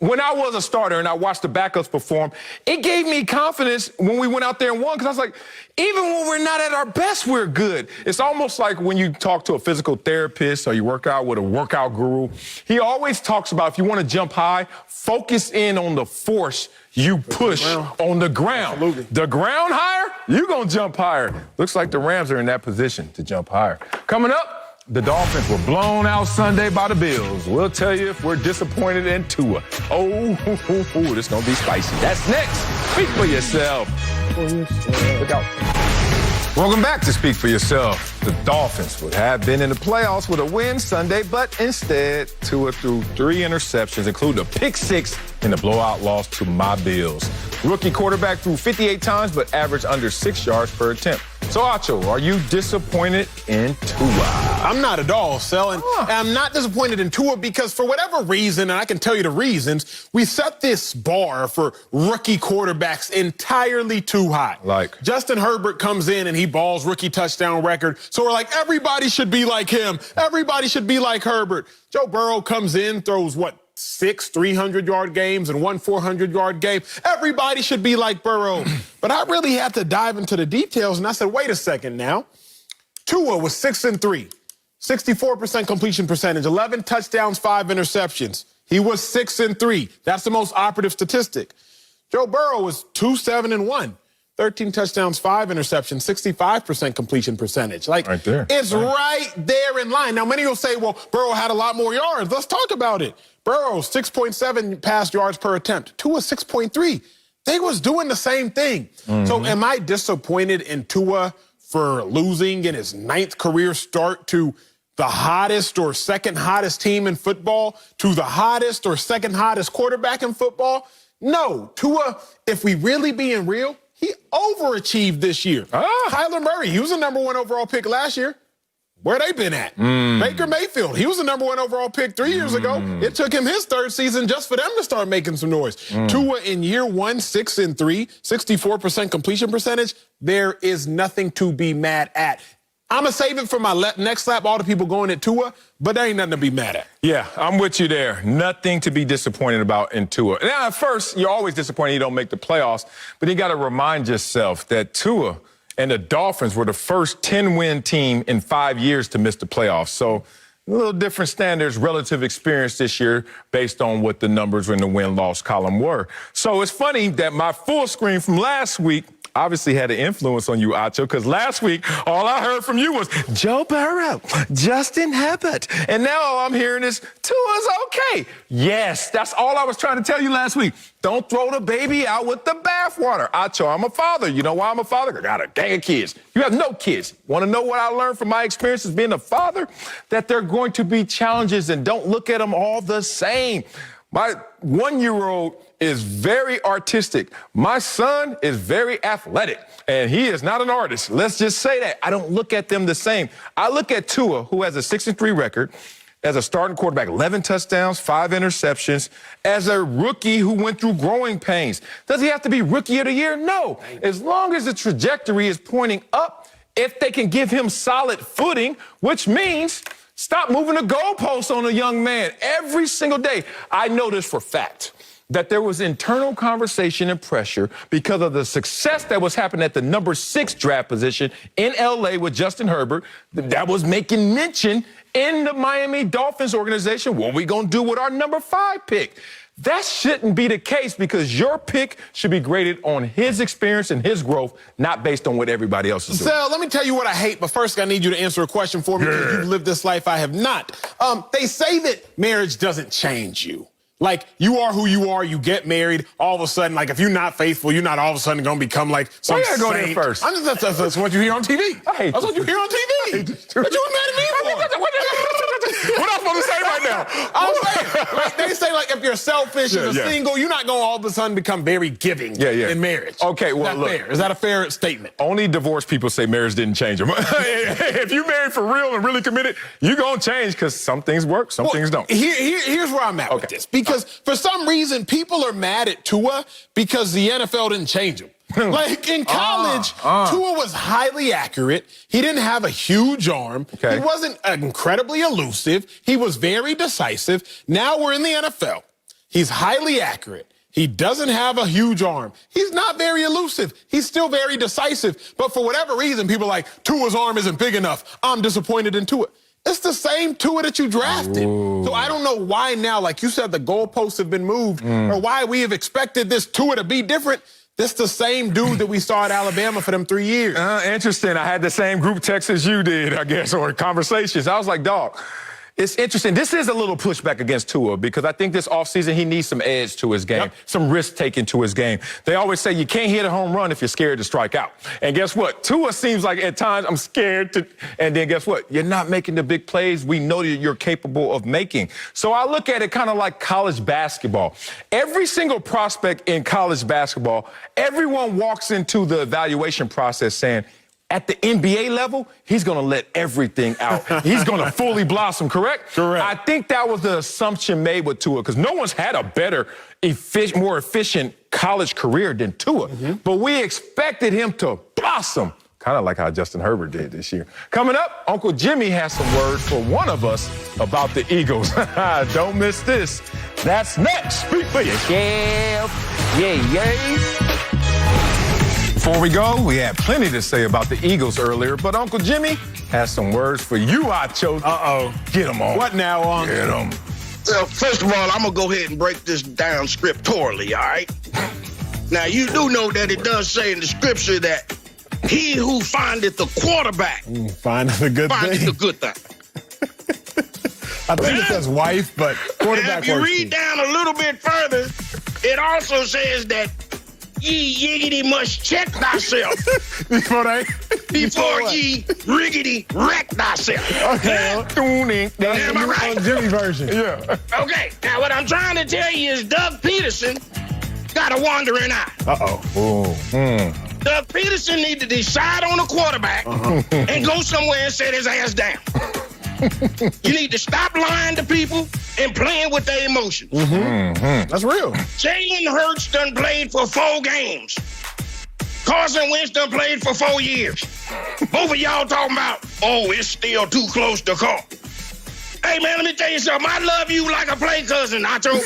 when I was a starter and I watched the backups perform, it gave me confidence when we went out there and won, because I was like, even when we're not at our best, we're good. It's almost like when you talk to a physical therapist or you work out with a workout guru. He always talks about, if you want to jump high, focus in on the force you push on the ground. Absolutely. The ground higher, you're going to jump higher. Looks like the Rams are in that position to jump higher. Coming up, the Dolphins were blown out Sunday by the Bills. We'll tell you if we're disappointed in Tua. Oh, this is going to be spicy. That's next. Speak for yourself. Look out. Welcome back to Speak for Yourself. The Dolphins would have been in the playoffs with a win Sunday, but instead, Tua threw 3 interceptions, including a pick 6 in the blowout loss to my Bills. Rookie quarterback threw 58 times, but averaged under 6 yards per attempt. So, Acho, are you disappointed in Tua? I'm not at all, Sel, and I'm not disappointed in Tua because for whatever reason, and I can tell you the reasons, we set this bar for rookie quarterbacks entirely too high. Like? Justin Herbert comes in and he balls rookie touchdown record, so we're like, everybody should be like him. Everybody should be like Herbert. Joe Burrow comes in, throws 6 300-yard games and 1 400-yard game. Everybody should be like Burrow. But I really had to dive into the details, and I said, wait a second now. Tua was 6-3, 64% completion percentage, 11 touchdowns, 5 interceptions. He was 6-3. That's the most operative statistic. Joe Burrow was 2-7-1. 13 touchdowns, 5 interceptions, 65% completion percentage. Like, right there. It's right there in line. Now, many will say, well, Burrow had a lot more yards. Let's talk about it. Burrow, 6.7 pass yards per attempt. Tua, 6.3. They was doing the same thing. So am I disappointed in Tua for losing in his 9th career start to the hottest or second hottest team in football, to the hottest or second hottest quarterback in football? No. Tua, if we really being real, he overachieved this year. Kyler Murray, he was the #1 overall pick last year. Where they been at? Baker Mayfield, he was the #1 overall pick 3 years ago. It took him his 3rd season just for them to start making some noise. Tua in year 1, 6-3, 64% completion percentage. There is nothing to be mad at. I'm going to save it for my next lap, all the people going at Tua, but there ain't nothing to be mad at. Yeah, I'm with you there. Nothing to be disappointed about in Tua. Now, at first, you're always disappointed you don't make the playoffs, but you got to remind yourself that Tua and the Dolphins were the first 10-win team in 5 years to miss the playoffs. So a little different standards, relative experience this year based on what the numbers in the win-loss column were. So it's funny that my full screen from last week obviously had an influence on you, Acho, because last week, all I heard from you was Joe Burrow, Justin Herbert. And now all I'm hearing is Tua's okay. Yes, that's all I was trying to tell you last week. Don't throw the baby out with the bathwater. Acho, I'm a father. You know why I'm a father? I got a gang of kids. You have no kids. Want to know what I learned from my experience as being a father? That there are going to be challenges, and don't look at them all the same. My 1-year-old is very artistic. My son is very athletic, and he is not an artist. Let's just say that. I don't look at them the same. I look at Tua, who has a 6-3 record, as a starting quarterback, 11 touchdowns, 5 interceptions, as a rookie who went through growing pains. Does he have to be rookie of the year? No. As long as the trajectory is pointing up, if they can give him solid footing, which means stop moving the goalposts on a young man every single day. I know this for fact, that there was internal conversation and pressure because of the success that was happening at the #6 draft position in L.A. with Justin Herbert, that was making mention in the Miami Dolphins organization. What are we going to do with our #5 pick? That shouldn't be the case, because your pick should be graded on his experience and his growth, not based on what everybody else is doing. Sal, let me tell you what I hate, but first I need you to answer a question for me, because you've lived this life I have not. They say that marriage doesn't change you. Like, you are who you are, you get married, all of a sudden, like, if you're not faithful, you're not all of a sudden going to become like some Why you gotta go saint. there first? That's what you hear on TV. That's what you hear on TV. What you mad at me for? What am I supposed to say right now? I'm saying, like, they say, like, if you're selfish and single, you're not going to all of a sudden become very giving in marriage. Okay, well, look. Fair? Is that a fair statement? Only divorced people say marriage didn't change them. If you married for real and really committed, you're going to change, because some things work, some things don't. Here's where I'm at with this. Because for some reason, people are mad at Tua because the NFL didn't change him. Like, in college, Tua was highly accurate. He didn't have a huge arm. He wasn't incredibly elusive. He was very decisive. Now we're in the NFL. He's highly accurate. He doesn't have a huge arm. He's not very elusive. He's still very decisive. But for whatever reason, people are like, Tua's arm isn't big enough. I'm disappointed in Tua. It's the same Tua that you drafted. Ooh. So I don't know why now, like you said, the goalposts have been moved, or why we have expected this Tua to be different. This the same dude that we saw at Alabama for them 3 years. Interesting. I had the same group text as you did, I guess, or conversations. I was like, dog, it's interesting. This is a little pushback against Tua because I think this offseason he needs some edge to his game, some risk taken to his game. They always say you can't hit a home run if you're scared to strike out. And guess what? Tua seems like at times I'm scared to, and then guess what? You're not making the big plays we know that you're capable of making. So I look at it kind of like college basketball. Every single prospect in college basketball, everyone walks into the evaluation process saying, at the NBA level, he's going to let everything out. He's going to fully blossom, correct? Correct. I think that was the assumption made with Tua because no one's had a better, more efficient college career than Tua. But we expected him to blossom, kind of like how Justin Herbert did this year. Coming up, Uncle Jimmy has some words for one of us about the Eagles. Don't miss this. That's next. Speak for yourself. Yeah. Before we go, we had plenty to say about the Eagles earlier, but Uncle Jimmy has some words for you, Acho. Uh-oh. Get them on. What now, Get them. Well, first of all, I'm going to go ahead and break this down scripturally, all right? Now, you do know that it does say in the scripture that he who findeth the quarterback findeth the good findeth thing. the good thing. I think it says wife, but quarterback If you works read too. down a little bit further, it also says that ye yiggity must check thyself before ye riggedy wreck thyself. Okay. Am I right? Jimmy version. Yeah. Okay, now what I'm trying to tell you is Doug Pederson got a wandering eye. Doug Pederson need to decide on a quarterback and go somewhere and set his ass down. You need to stop lying to people and playing with their emotions. That's real. Jalen Hurts done played for 4 games. Carson Wentz done played for 4 years. Both of y'all talking about, oh, it's still too close to call. Hey, man, let me tell you something. I love you like a play cousin, Nacho.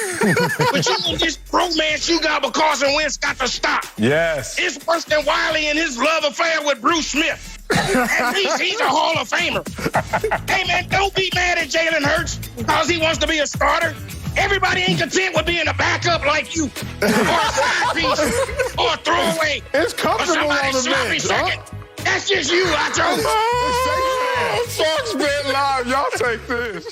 But you and this romance you got with Carson Wentz got to stop. Yes. It's worse than Wiley and his love affair with Bruce Smith. At least he's a Hall of Famer. Hey, man, don't be mad at Jalen Hurts because he wants to be a starter. Everybody ain't content with being a backup like you, or a side piece, or a throwaway, It's or comfortable on somebody the sloppy bench. second. That's just you, Acho. Sox Bet Live. Y'all take this.